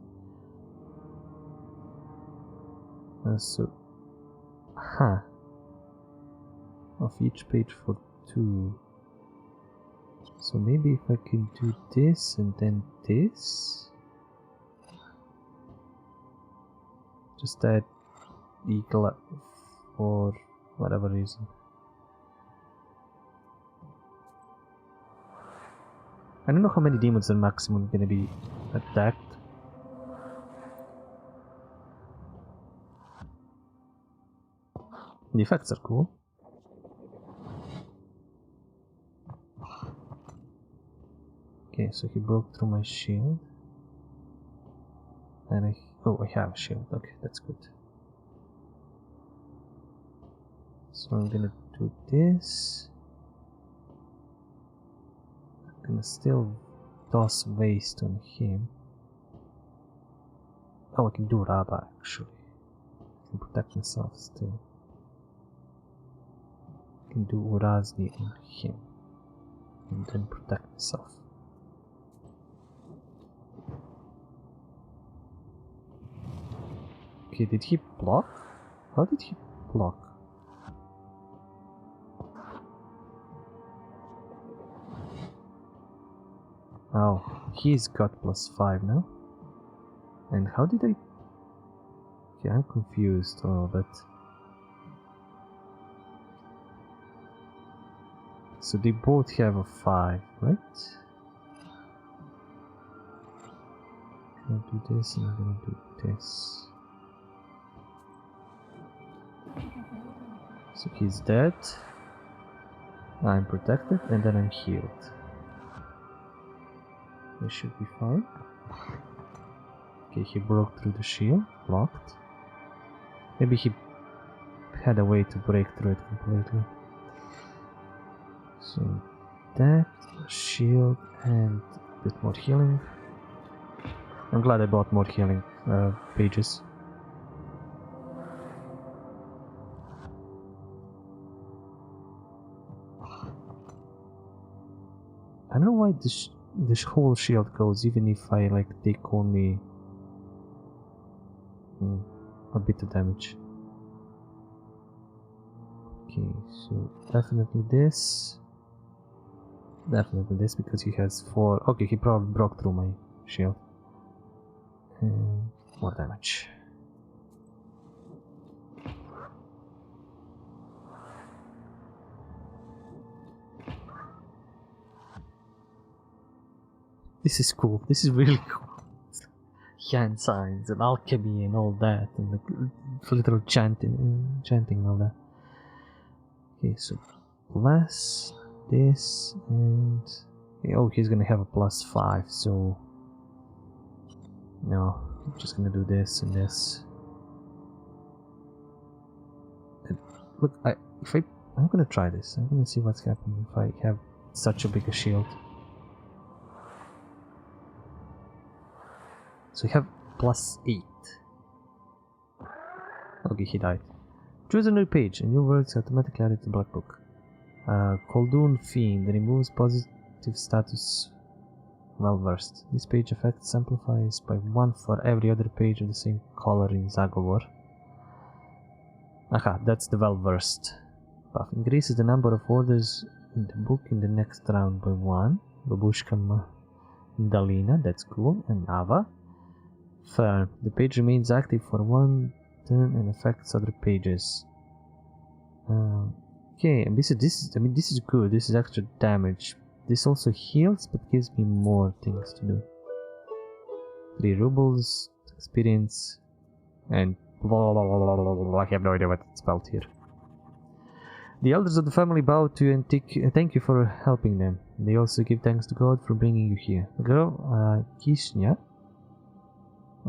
Speaker 1: Of each page for 2. So maybe if I can do this and then this. Just add equal for whatever reason. I don't know how many demons are maximum gonna be attacked. The effects are cool. Okay, so he broke through my shield. And I have a shield. Okay, that's good. So I'm gonna do this. I'm gonna still toss waste on him. Oh, I can do Rabba actually. I can protect myself still. I can do Urazni on him. And then protect myself. Okay, did he block? How did he block? Oh, he's got +5 now. And how did I... Okay, I'm confused a little bit. So they both have a 5, right? I'm gonna do this and I'm gonna do this. So he's dead. I'm protected and then I'm healed. This should be fine. Okay, he broke through the shield, blocked. Maybe he had a way to break through it completely. So that, shield, and a bit more healing. I'm glad I bought more healing pages. I don't know why this whole shield goes, even if I like take only a bit of damage. Okay, so definitely this because he has 4. Okay, he probably broke through my shield. And more damage. This is cool. This is really cool. hand signs and alchemy and all that, and the literal chanting and all that. Okay, so plus this and oh, he's gonna have a +5, so no, I'm just gonna do this and this. And look, I'm gonna try this. I'm gonna see what's happening if I have such a big shield. So we have +8. Okay, he died. Choose a new page. A new word is automatically added to Black Book. Koldoon Fiend removes positive status well versed. This page effect amplifies by 1 for every other page of the same color in Zagor. Aha, that's the well versed buff. Increases the number of orders in the book in the next round by 1. Babushka Dalina, that's cool. And Ava. Firm. The page remains active for 1 turn and affects other pages. Okay, and this is good. This is extra damage. This also heals, but gives me more things to do. 3 rubles, experience, and blah, blah, blah, blah, blah, blah. I have no idea what it's spelled here. The elders of the family bow to you and thank you for helping them. They also give thanks to God for bringing you here. The girl, Kishnya,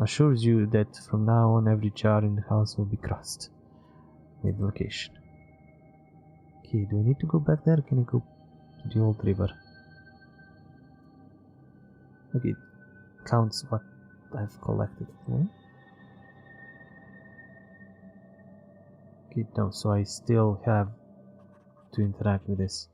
Speaker 1: assures you that from now on every jar in the house will be crossed. Made the location. Okay, do I need to go back there or can I go to the old river? Okay, it counts what I've collected. Okay, no, so I still have to interact with this.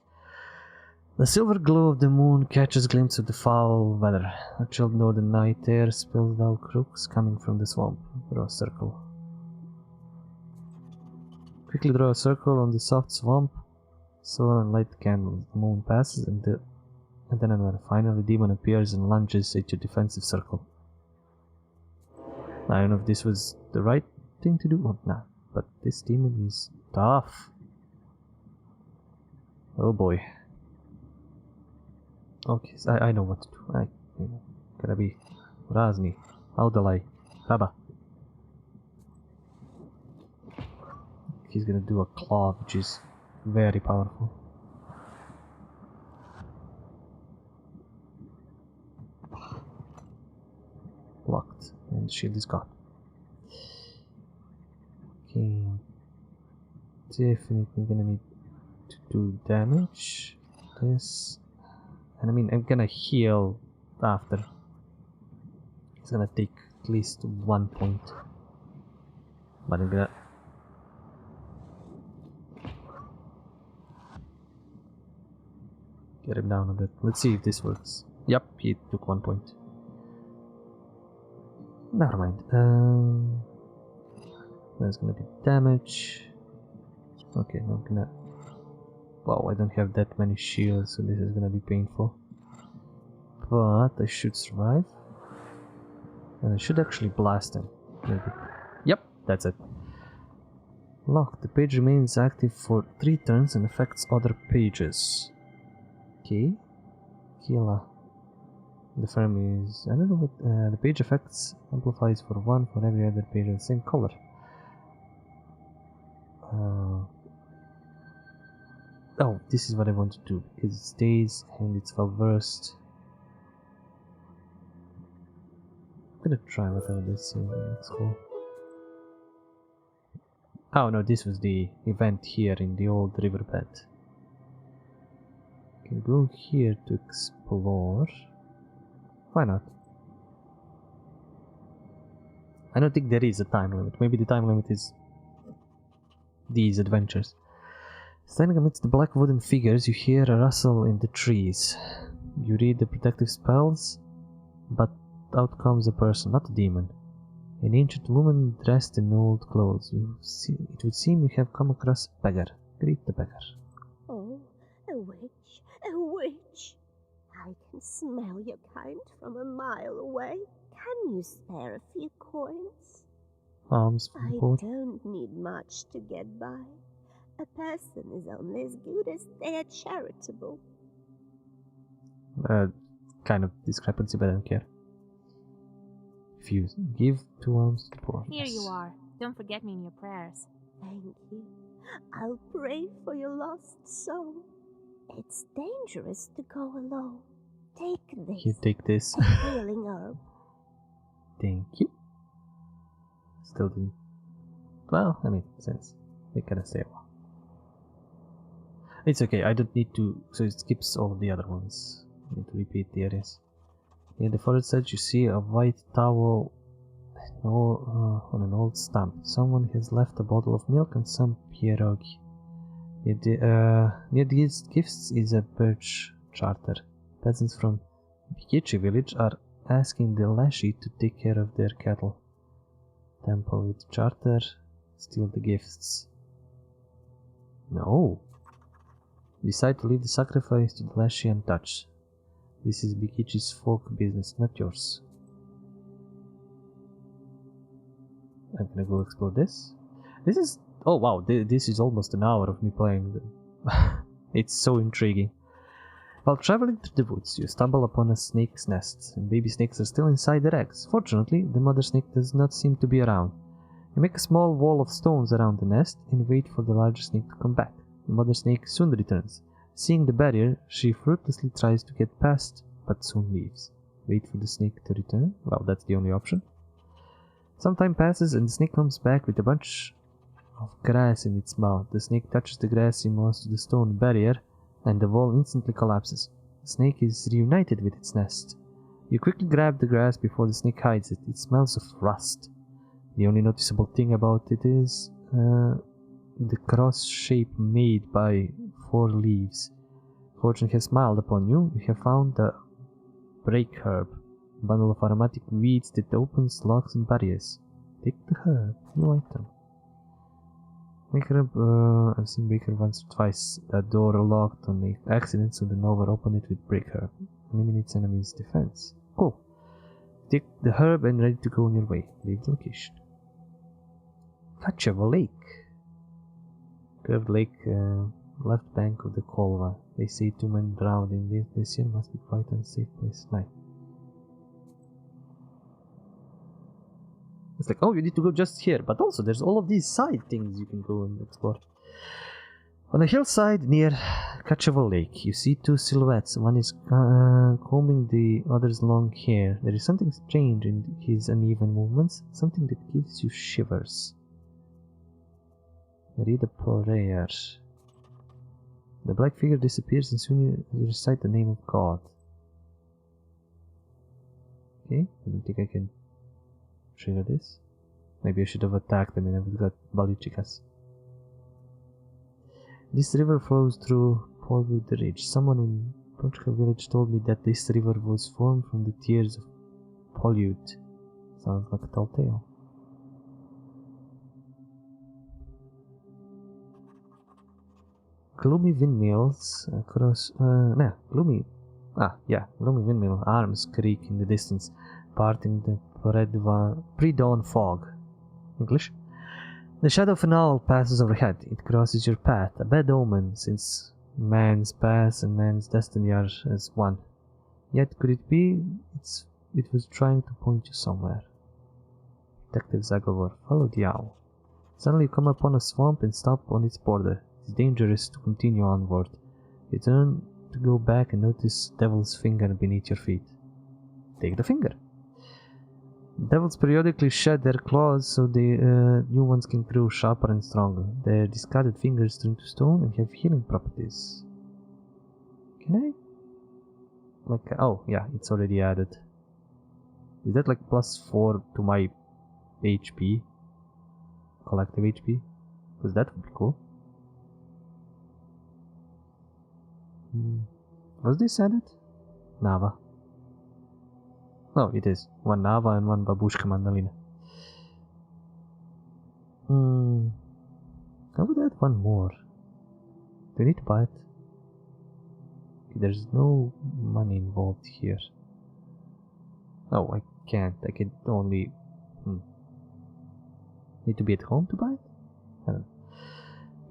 Speaker 1: The silver glow of the moon catches a glimpse of the foul weather. A chilled northern night air spills out crooks coming from the swamp. Draw a circle. Quickly draw a circle on the soft swamp. So and light the candles. The moon passes and then another. Finally, demon appears and lunges at your defensive circle. I don't know if this was the right thing to do or not, but this demon is tough. Oh boy. Okay, so I know what to do. Gotta be Razni, Aldalai, Baba. He's gonna do a claw, which is very powerful. Blocked, and the shield is gone. Okay, definitely gonna need to do damage. This. And I mean, I'm gonna heal after. It's gonna take at least 1 point. But I'm gonna... get him down a bit. Let's see if this works. Yep, he took 1 point. Never mind. There's gonna be damage. Okay, I'm gonna... Wow, I don't have that many shields, so this is gonna be painful. But I should survive. And I should actually blast him. Maybe. Yep, that's it. Locked. The page remains active for 3 turns and affects other pages. Okay. Kila. The firm is... I don't know what... the page effects amplifies for 1 for every other page of the same color. Oh, this is what I want to do, because it stays and it's well versed. I'm gonna try whatever this is. Let's go. Oh no, this was the event here in the old riverbed. Can go here to explore. Why not? I don't think there is a time limit. Maybe the time limit is these adventures. Standing amidst the black wooden figures, you hear a rustle in the trees. You read the protective spells, but out comes a person, not a demon. An ancient woman dressed in old clothes. It would seem you have come across a beggar. Greet the beggar.
Speaker 8: Oh, a witch, a witch. I can smell your kind from a mile away. Can you spare a few coins?
Speaker 1: Alms
Speaker 8: I
Speaker 1: from poor.
Speaker 8: don't need much to get by. A person is only as good as they are charitable.
Speaker 1: Kind of discrepancy, but I don't care. If you give 2 alms to the poor.
Speaker 3: Here you
Speaker 1: Yes.
Speaker 3: are. Don't forget me in your prayers.
Speaker 8: Thank you. I'll pray for your lost soul. It's dangerous to go alone. Take this.
Speaker 1: You take this.
Speaker 8: A healing herb.
Speaker 1: Thank you. Still didn't. Well, I mean, since they kind of say well. It's okay, I don't need to. So it skips all the other ones. I need to repeat the areas. Near the forest edge, you see a white towel on an old stump. Someone has left a bottle of milk and some pierogi. Near these gifts is a birch charter. Peasants from Bikichi village are asking the Lashi to take care of their cattle. Temple with charter. Steal the gifts. No. Decide to leave the sacrifice to the Lashi untouched. This is Bikichi's folk business, not yours. I'm gonna go explore this. This is... Oh wow, this is almost an hour of me playing. It's so intriguing. While traveling through the woods, you stumble upon a snake's nest, and baby snakes are still inside their eggs. Fortunately, the mother snake does not seem to be around. You make a small wall of stones around the nest and wait for the larger snake to come back. The mother snake soon returns. Seeing the barrier, she fruitlessly tries to get past, but soon leaves. Wait for the snake to return? Well, that's the only option. Some time passes and the snake comes back with a bunch of grass in its mouth. The snake touches the grassy moss to the stone barrier, and the wall instantly collapses. The snake is reunited with its nest. You quickly grab the grass before the snake hides it. It smells of rust. The only noticeable thing about it is the cross shape made by 4 leaves. Fortune has smiled upon you. You have found the break herb, a bundle of aromatic weeds that opens locks and barriers. Take the herb. New item. Break herb. I've seen break herb once or twice. A door locked on accident, so the Nova opened it with break herb. Eliminates enemy's defense. Cool. Take the herb and ready to go on your way. Leave the location. Kachevo Lake. Curved lake, left bank of the Kolva. They say 2 men drowned in this year. Must be quite an unsafe place at night. It's like, oh, you need to go just here, but also there's all of these side things you can go and explore. On a hillside near Kachevo Lake, you see 2 silhouettes. One is combing the other's long hair. There is something strange in his uneven movements, something that gives you shivers. Read a prayer. The black figure disappears and soon you recite the name of God. Okay, I don't think I can trigger this. Maybe I should have attacked them and I would have got Balichikas. This river flows through Polwood Ridge. Someone in Ponchka village told me that this river was formed from the tears of Polwood. Sounds like a tall tale. Gloomy windmills across. Gloomy windmill arms creak in the distance, parting the pre-dawn fog. English. The shadow of an owl passes overhead. It crosses your path, a bad omen, since man's past and man's destiny are as one. Yet could it be it was trying to point you somewhere? Detective Zagovor, follow the owl. Suddenly you come upon a swamp and stop on its border. It's dangerous to continue onward. You turn to go back and notice Devil's finger beneath your feet. Take the finger. Devils periodically shed their claws so the new ones can grow sharper and stronger. Their discarded fingers turn to stone and have healing properties. Can I? Oh yeah, it's already added. Is that like +4 to my HP? Collective HP? Because that would be cool. Was this added? Nava. Oh, it is. 1 Nava and 1 Babushka Mandalina. I would add 1 more. Do you need to buy it? There's no money involved here. Oh, I can't. I can only... Need to be at home to buy it? I don't know.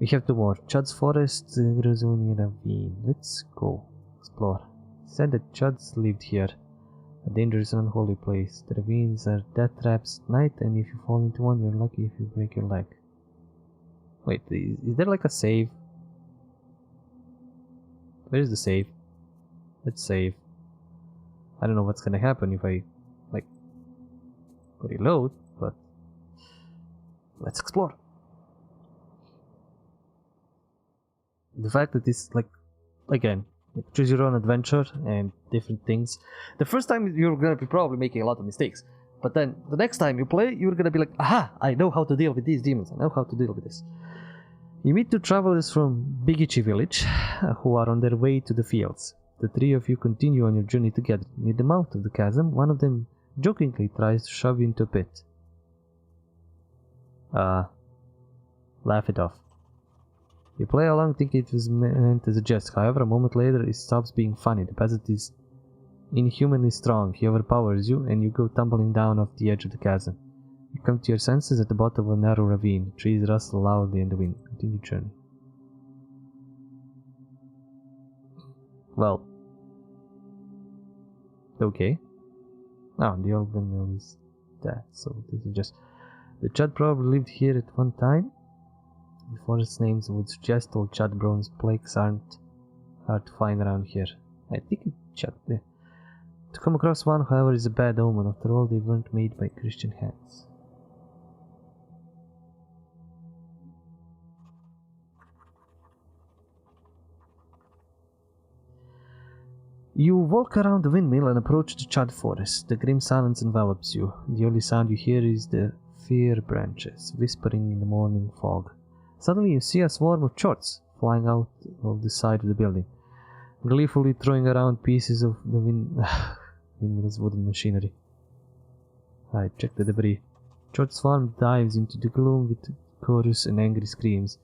Speaker 1: We have 2 more. Chud's Forest, Grozoni Ravine. Let's go explore. Said that Chuds lived here. A dangerous and unholy place. The ravines are death traps at night, and if you fall into one, you're lucky if you break your leg. Wait, is there like a save? Where's the save? Let's save. I don't know what's gonna happen if I, like, reload, but let's explore. The fact that it's like, again, choose your own adventure and different things. The first time you're gonna be probably making a lot of mistakes, but then the next time you play, you're gonna be like, aha, I know how to deal with these demons. I know how to deal with this. You meet two travelers from Bigichi village who are on their way to the fields. The three of you continue on your journey together. Near the mouth of the chasm, one of them jokingly tries to shove you into a pit. Laugh it off. You play along thinking it was meant as a jest. However, a moment later it stops being funny. The peasant is inhumanly strong. He overpowers you and you go tumbling down off the edge of the chasm. You come to your senses at the bottom of a narrow ravine. Trees rustle loudly in the wind. Continue journey. Well. Okay. Oh, the old windmill is dead. So this is just... The Chad probably lived here at one time. The forest names would suggest old Chad bronze plaques aren't hard to find around here. I think it's Chad there. To come across one, however, is a bad omen. After all, they weren't made by Christian hands. You walk around the windmill and approach the Chad forest. The grim silence envelops you. The only sound you hear is the fir branches whispering in the morning fog. Suddenly you see a swarm of chots flying out of the side of the building, gleefully throwing around pieces of the windmill's wooden machinery. I check the debris. Chot swarm dives into the gloom with chorus and angry screams.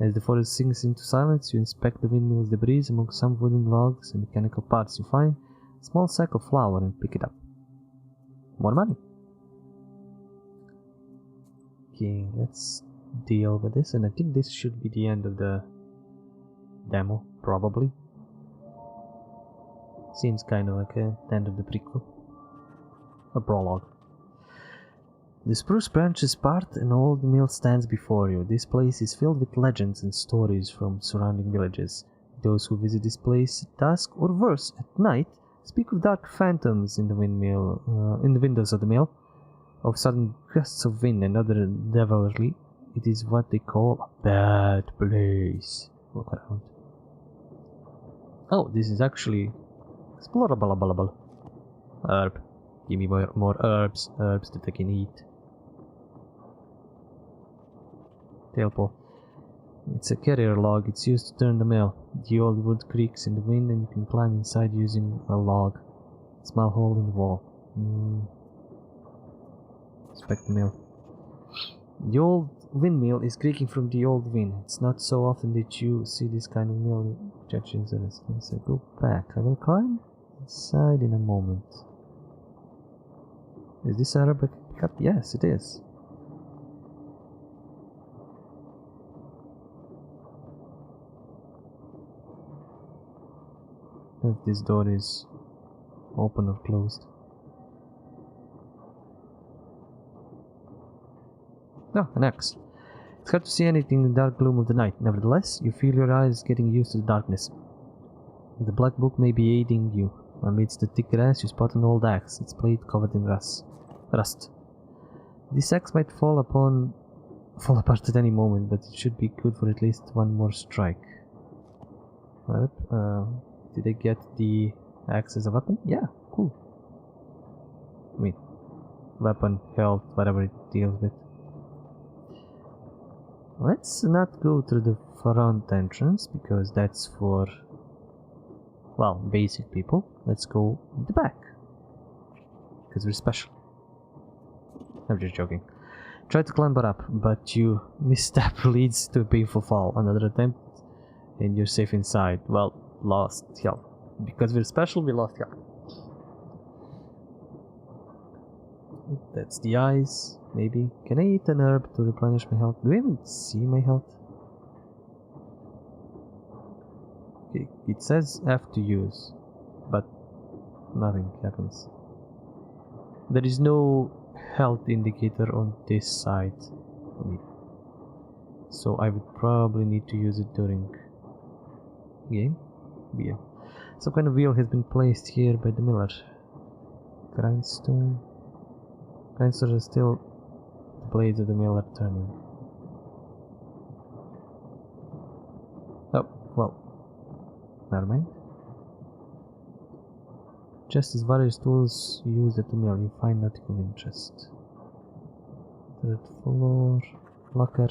Speaker 1: As the forest sinks into silence, you inspect the windmill's debris. Among some wooden logs and mechanical parts you find a small sack of flour and pick it up. More money. Okay, let's deal with this, and I think this should be the end of the demo, probably. Seems kind of like the end of the prequel. A prologue. The spruce branches part and old mill stands before you. This place is filled with legends and stories from surrounding villages. Those who visit this place at dusk or worse, at night, speak of dark phantoms in the in the windows of the mill, of sudden gusts of wind and other devilry. It is what they call a bad place. Look around. Oh, this is actually explorable. Herb. Give me more herbs that I can eat. Tailpole. It's a carrier log. It's used to turn the mill. The old wood creaks in the wind and you can climb inside using a log. Small hole in the wall. Inspect the mill. The old windmill is creaking from the old wind. It's not so often that you see this kind of mill projections. So go back. I will climb inside in a moment. Is this a herb I can pick up? Yes, it is. If this door is open or closed. No, an axe. It's hard to see anything in the dark gloom of the night. Nevertheless, you feel your eyes getting used to the darkness. The black book may be aiding you. Amidst the thick grass, you spot an old axe. Its blade covered in rust. This axe might fall apart at any moment, but it should be good for at least one more strike. Did I get the axe as a weapon? Yeah, cool. I mean, weapon, health, whatever it deals with. Let's not go through the front entrance, because that's for, well, basic people. Let's go in the back, because we're special. I'm just joking. Try to climb up, but you misstep leads to a painful fall. Another attempt, and you're safe inside. Well, lost health. Because we're special, we lost health. That's the eyes, maybe. Can I eat an herb to replenish my health? Do I even see my health? Okay, it says F to use, but nothing happens. There is no health indicator on this side for me. So I would probably need to use it during game. Yeah. Some kind of wheel has been placed here by the miller. Grindstone. Grindstone is still the blades of the miller turning. Oh, well. Never mind. Just as various tools used at the mill, you find nothing of interest. Third floor. Locker.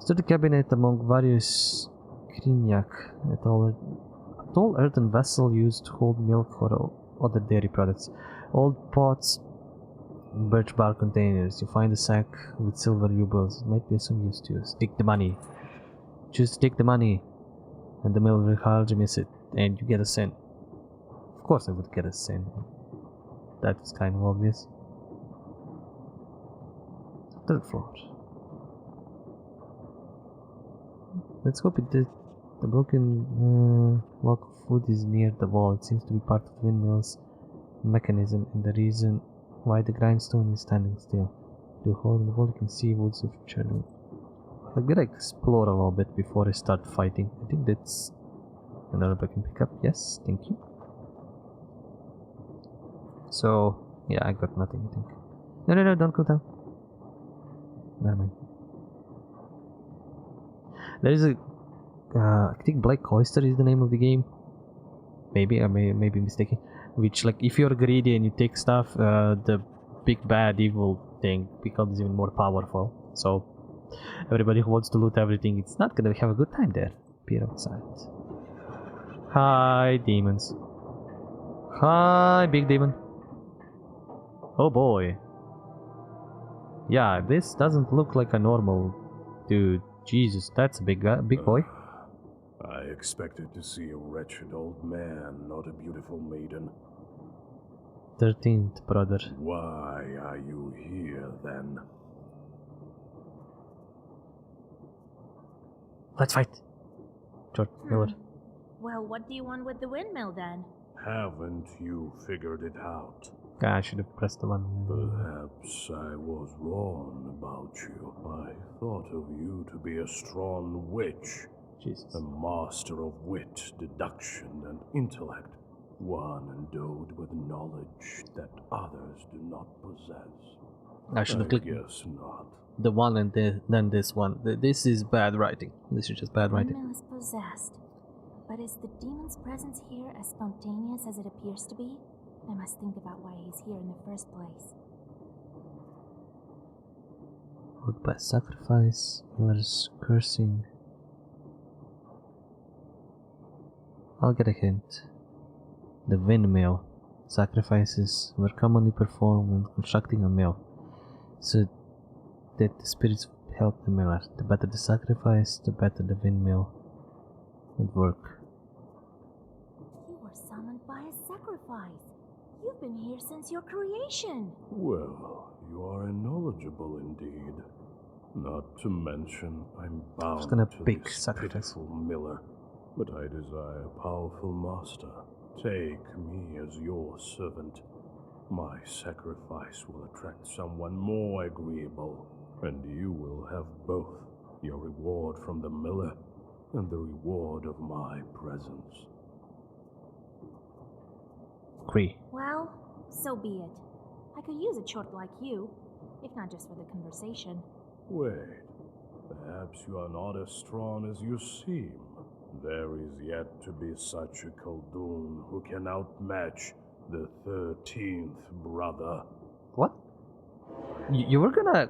Speaker 1: Study cabinet among various Krignac, a tall earthen vessel used to hold milk or other dairy products. Old pots, birch bar containers. You find a sack with silver rubles. It might be of some use to you. Take the money. Choose to take the money, and the mill will hardly miss it, and you get a cent. Of course I would get a cent. That is kind of obvious. Third floor. Let's hope it did. The broken block of wood is near the wall. It seems to be part of the windmill's mechanism and the reason why the grindstone is standing still. Through a hole in the wall you can see woods of churning. I'm gonna explore a little bit before I start fighting. I think that's another I can pick up. Yes, thank you. So, yeah, I got nothing, I think. No, don't go down. Never mind. There is a I think Black Oyster is the name of the game. Maybe I may be mistaken. Which, like, if you're greedy and you take stuff, the big bad evil thing becomes even more powerful. So everybody who wants to loot everything, it's not gonna have a good time there. Peer outside. Hi, demons. Hi, big demon. Oh boy. Yeah, this doesn't look like a normal dude. Jesus, that's a big boy.
Speaker 5: I expected to see a wretched old man, not a beautiful maiden.
Speaker 1: 13th brother.
Speaker 5: Why are you here, then?
Speaker 1: Let's fight. George Miller.
Speaker 3: Well, what do you want with the windmill then?
Speaker 5: Haven't you figured it out?
Speaker 1: I should have pressed the one.
Speaker 5: Perhaps I was wrong about you. I thought of you to be a strong witch.
Speaker 1: Jesus.
Speaker 5: A master of wit, deduction, and intellect. One endowed with knowledge that others do not possess.
Speaker 1: I should have clicked
Speaker 5: guess not.
Speaker 1: the one and then this one. This is bad writing. This is just bad
Speaker 3: The
Speaker 1: writing.
Speaker 3: windmill is possessed. But is the demon's presence here as spontaneous as it appears to be? I must think about why he's here in the first place.
Speaker 1: Wood by sacrifice, Miller's cursing. I'll get a hint. The windmill. Sacrifices were commonly performed when constructing a mill, so that the spirits would help the miller. The better the sacrifice, the better the windmill would work.
Speaker 3: You were summoned by a sacrifice. You've been here since your creation.
Speaker 5: Well, you are knowledgeable indeed. Not to mention, I'm bound
Speaker 1: gonna
Speaker 5: to
Speaker 1: pick
Speaker 5: this
Speaker 1: sacrifice.
Speaker 5: pitiful miller, but I desire a powerful master. Take me as your servant. My sacrifice will attract someone more agreeable, and you will have both your reward from the miller and the reward of my presence.
Speaker 1: Agree.
Speaker 3: Well, so be it. I could use a chort like you, if not just for the conversation.
Speaker 5: Wait, perhaps you are not as strong as you seem. There is yet to be such a Khaldun who can outmatch the 13th brother.
Speaker 1: What? You were gonna...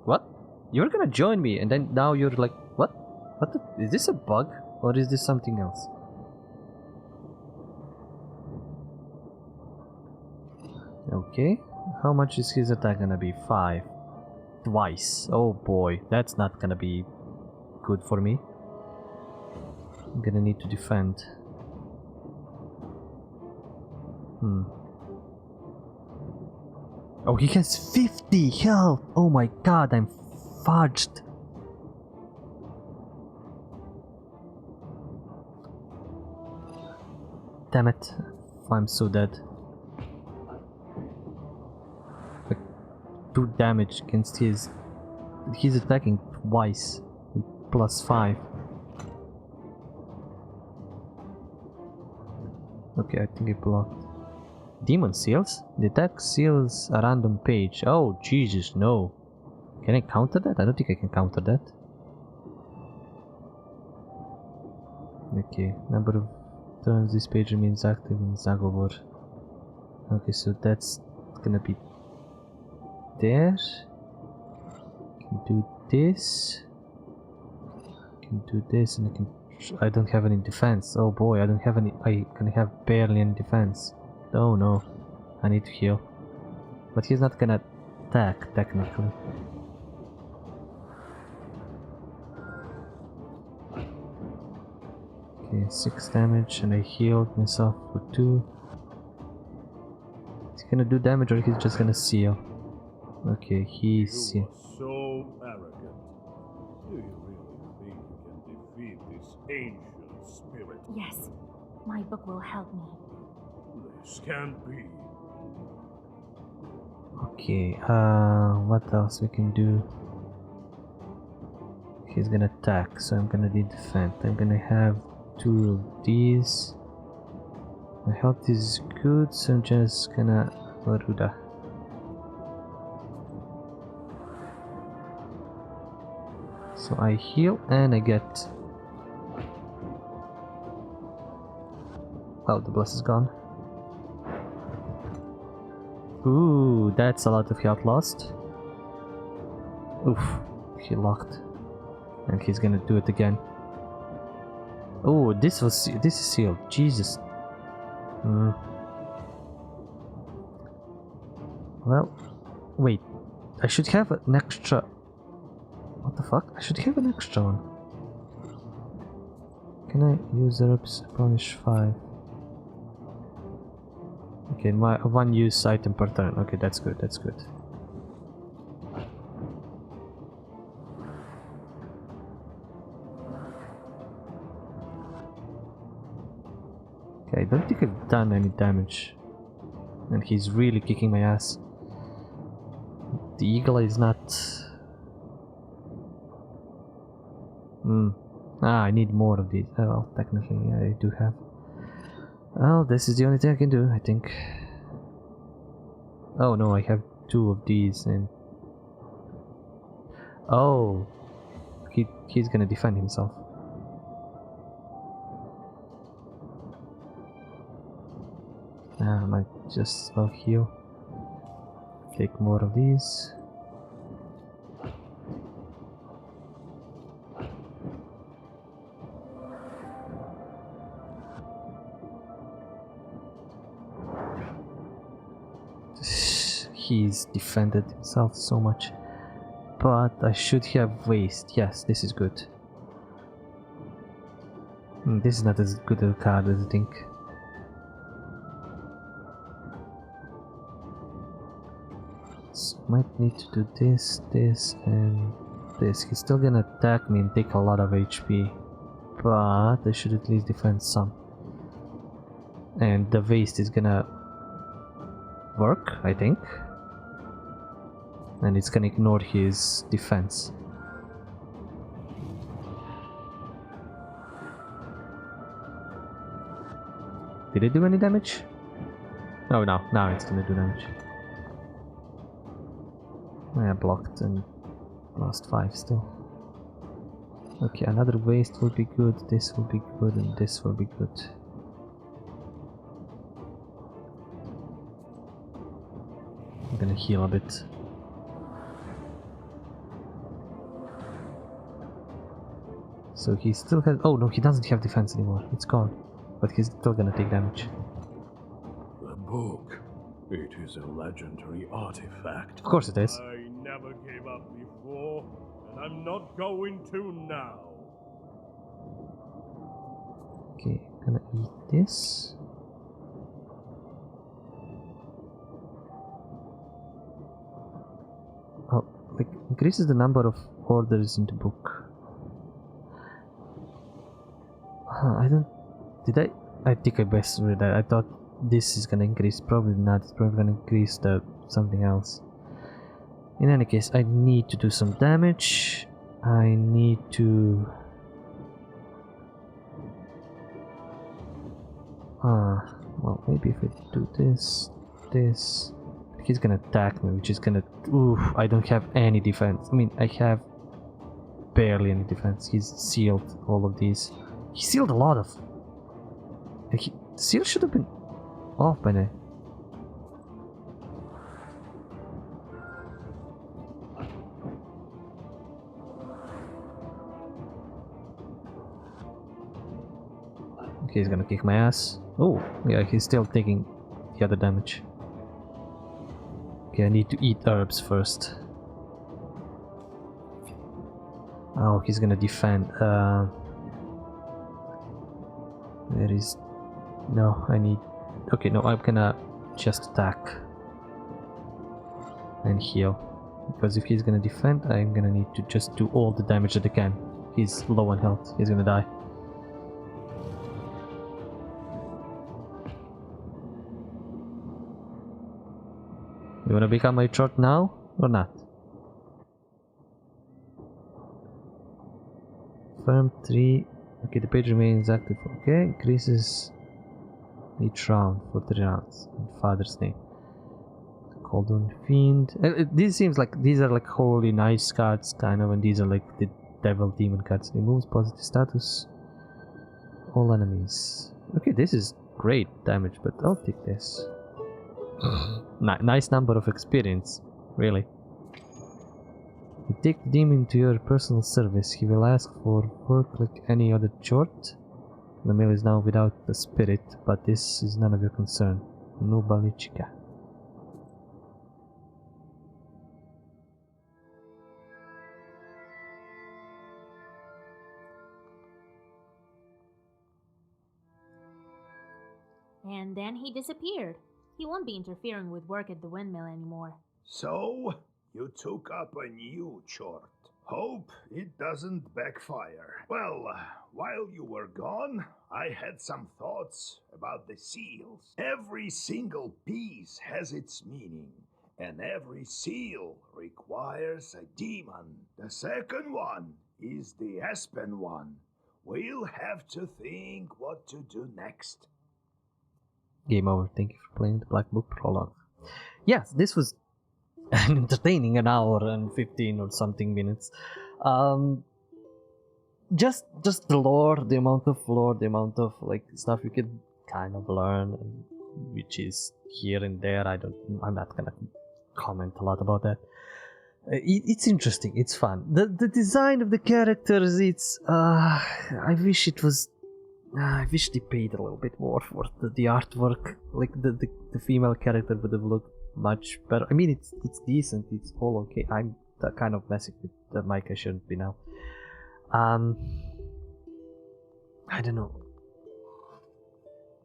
Speaker 1: What? You were gonna join me and then now you're like... What? Is this a bug? Or is this something else? Okay. How much is his attack gonna be? 5. Twice. Oh boy. That's not gonna be good for me. I'm gonna need to defend. Oh, he has 50 health! Oh my god, I'm fudged! Damn it. I'm so dead. do damage against his... He's attacking twice. +5. Okay, I think it blocked. Demon seals? The attack seals a random page. Oh, Jesus, no. Can I counter that? I don't think I can counter that. Okay, number of turns this page remains active in Zagovor. Okay, so that's gonna be there. Can do this. Can do this, and I don't have any defense. Oh boy, I don't have any. I can have barely any defense. Oh no, I need to heal. But he's not gonna attack technically. Okay, 6 damage, and I healed myself for 2. Is he gonna do damage or he's just gonna seal? Okay, he's...
Speaker 5: You are so arrogant. Do you really think you can defeat this ancient spirit?
Speaker 3: Yes, my book will help me.
Speaker 5: This can't be.
Speaker 1: Okay, what else we can do? He's gonna attack, so I'm gonna need defend. I'm gonna have 2 of these. My health is good, so I'm just gonna Laruda. So I heal and I get... Oh, the bless is gone. Ooh, that's a lot of health lost. Oof, he locked. And he's gonna do it again. Oh, this is sealed. Jesus. Well, wait. I should have an extra... What the fuck? I should have an extra one. Can I use herbs? Punish 5. Okay, my 1 use item per turn. Okay, that's good, that's good. Okay, I don't think I've done any damage. And he's really kicking my ass. The eagle is not... I need more of these. Oh, well, technically, yeah, I do have. Well, this is the only thing I can do, I think. Oh no, I have 2 of these and... Oh! He's gonna defend himself. I might just well heal. Take more of these. He's defended himself so much. But I should have waste. Yes, this is good. This is not as good a card as I think. So might need to do this, this, and this. He's still gonna attack me and take a lot of HP. But I should at least defend some. And the waste is gonna work, I think. And it's gonna ignore his defense. Did it do any damage? Oh no, now it's gonna do damage. I blocked and lost 5 still. Okay, another waste will be good, this will be good, and this will be good. I'm gonna heal a bit. So he still has... Oh no, he doesn't have defense anymore. It's gone. But he's still gonna take damage.
Speaker 5: The book. It is a legendary artifact.
Speaker 1: Of course it is.
Speaker 5: I never gave up before, and I'm not going to now.
Speaker 1: Okay, gonna eat this. Oh, like increases the number of orders in the book. I don't... Did I... I think I best read that. I thought this is gonna increase. Probably not. It's probably gonna increase the something else. In any case, I need to do some damage. I need to... well, maybe if I do this, he's gonna attack me, which is gonna... Oof, I don't have any defense. I mean, I have barely any defense. He's sealed all of these. He sealed a lot of... the seal should have been off by now. Okay, he's gonna kick my ass. Oh, yeah, he's still taking the other damage. Okay, I need to eat herbs first. Oh, he's gonna defend. There is... No, I need... Okay, no, I'm gonna just attack. And heal. Because if he's gonna defend, I'm gonna need to just do all the damage that I can. He's low on health, he's gonna die. You wanna become my chart now, or not? Firm 3. Okay, the page remains active. Okay, increases each round for 3 rounds. In Father's name. Called on Fiend. This seems like these are like holy nice cards, kind of, and these are like the devil demon cards. Removes positive status. All enemies. Okay, this is great damage, but I'll take this. Nice number of experience, really. You take the demon to your personal service. He will ask for work like any other chort. The mill is now without the spirit, but this is none of your concern. No balichika.
Speaker 3: And then he disappeared. He won't be interfering with work at the windmill anymore.
Speaker 4: So, you took up a new chort. Hope it doesn't backfire. Well, while you were gone, I had some thoughts about the seals. Every single piece has its meaning, and every seal requires a demon. The second one is the Aspen one. We'll have to think what to do next.
Speaker 1: Game over. Thank you for playing the Black Book Prologue. Yes, this was an entertaining an hour and 15 or something minutes. Just the lore, the amount of lore, the amount of like stuff you can kind of learn, which is here and there. I'm not gonna comment a lot about that. It's interesting. It's fun. The design of the characters. It's I wish it was. I wish they paid a little bit more for the artwork. Like the female character would have looked much better. I mean, it's decent. It's all okay. I'm kind of messing with the mic. I shouldn't be now. I don't know.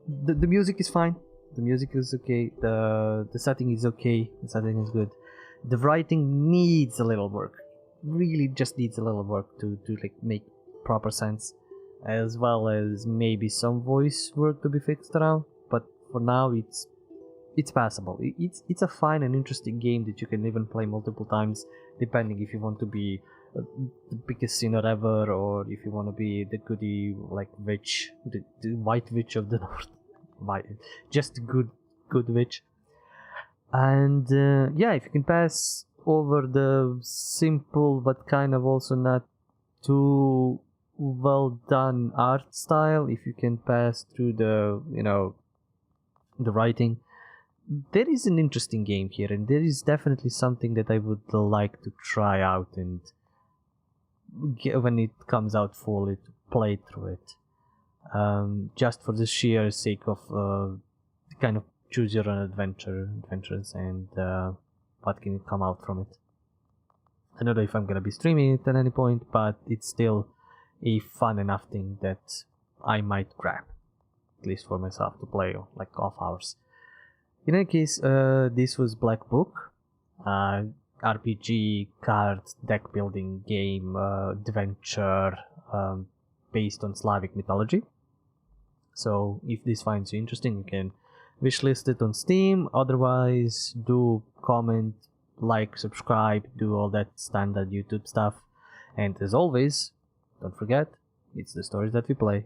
Speaker 1: The music is fine. The music is okay. The setting is okay. The setting is good. The writing needs a little work. Really, just needs a little work to like make proper sense. As well as maybe some voice work to be fixed around, but for now it's passable. It's a fine and interesting game that you can even play multiple times, depending if you want to be the biggest sinner ever, or if you want to be the goody like witch, the white witch of the north, just good witch. And yeah, if you can pass over the simple but kind of also not too well done art style, if you can pass through the the writing, there is an interesting game here, and there is definitely something that I would like to try out and get when it comes out fully to play through it, just for the sheer sake of kind of choose your own adventures and what can come out from it. I don't know if I'm gonna be streaming it at any point, but it's still a fun enough thing that I might grab, at least for myself, to play like off hours. In any case, this was Black Book, RPG card deck building game adventure based on Slavic mythology. So if this finds you interesting, you can wishlist it on Steam. Otherwise, do comment, like, subscribe, do all that standard YouTube stuff. And as always, don't forget, it's the stories that we play.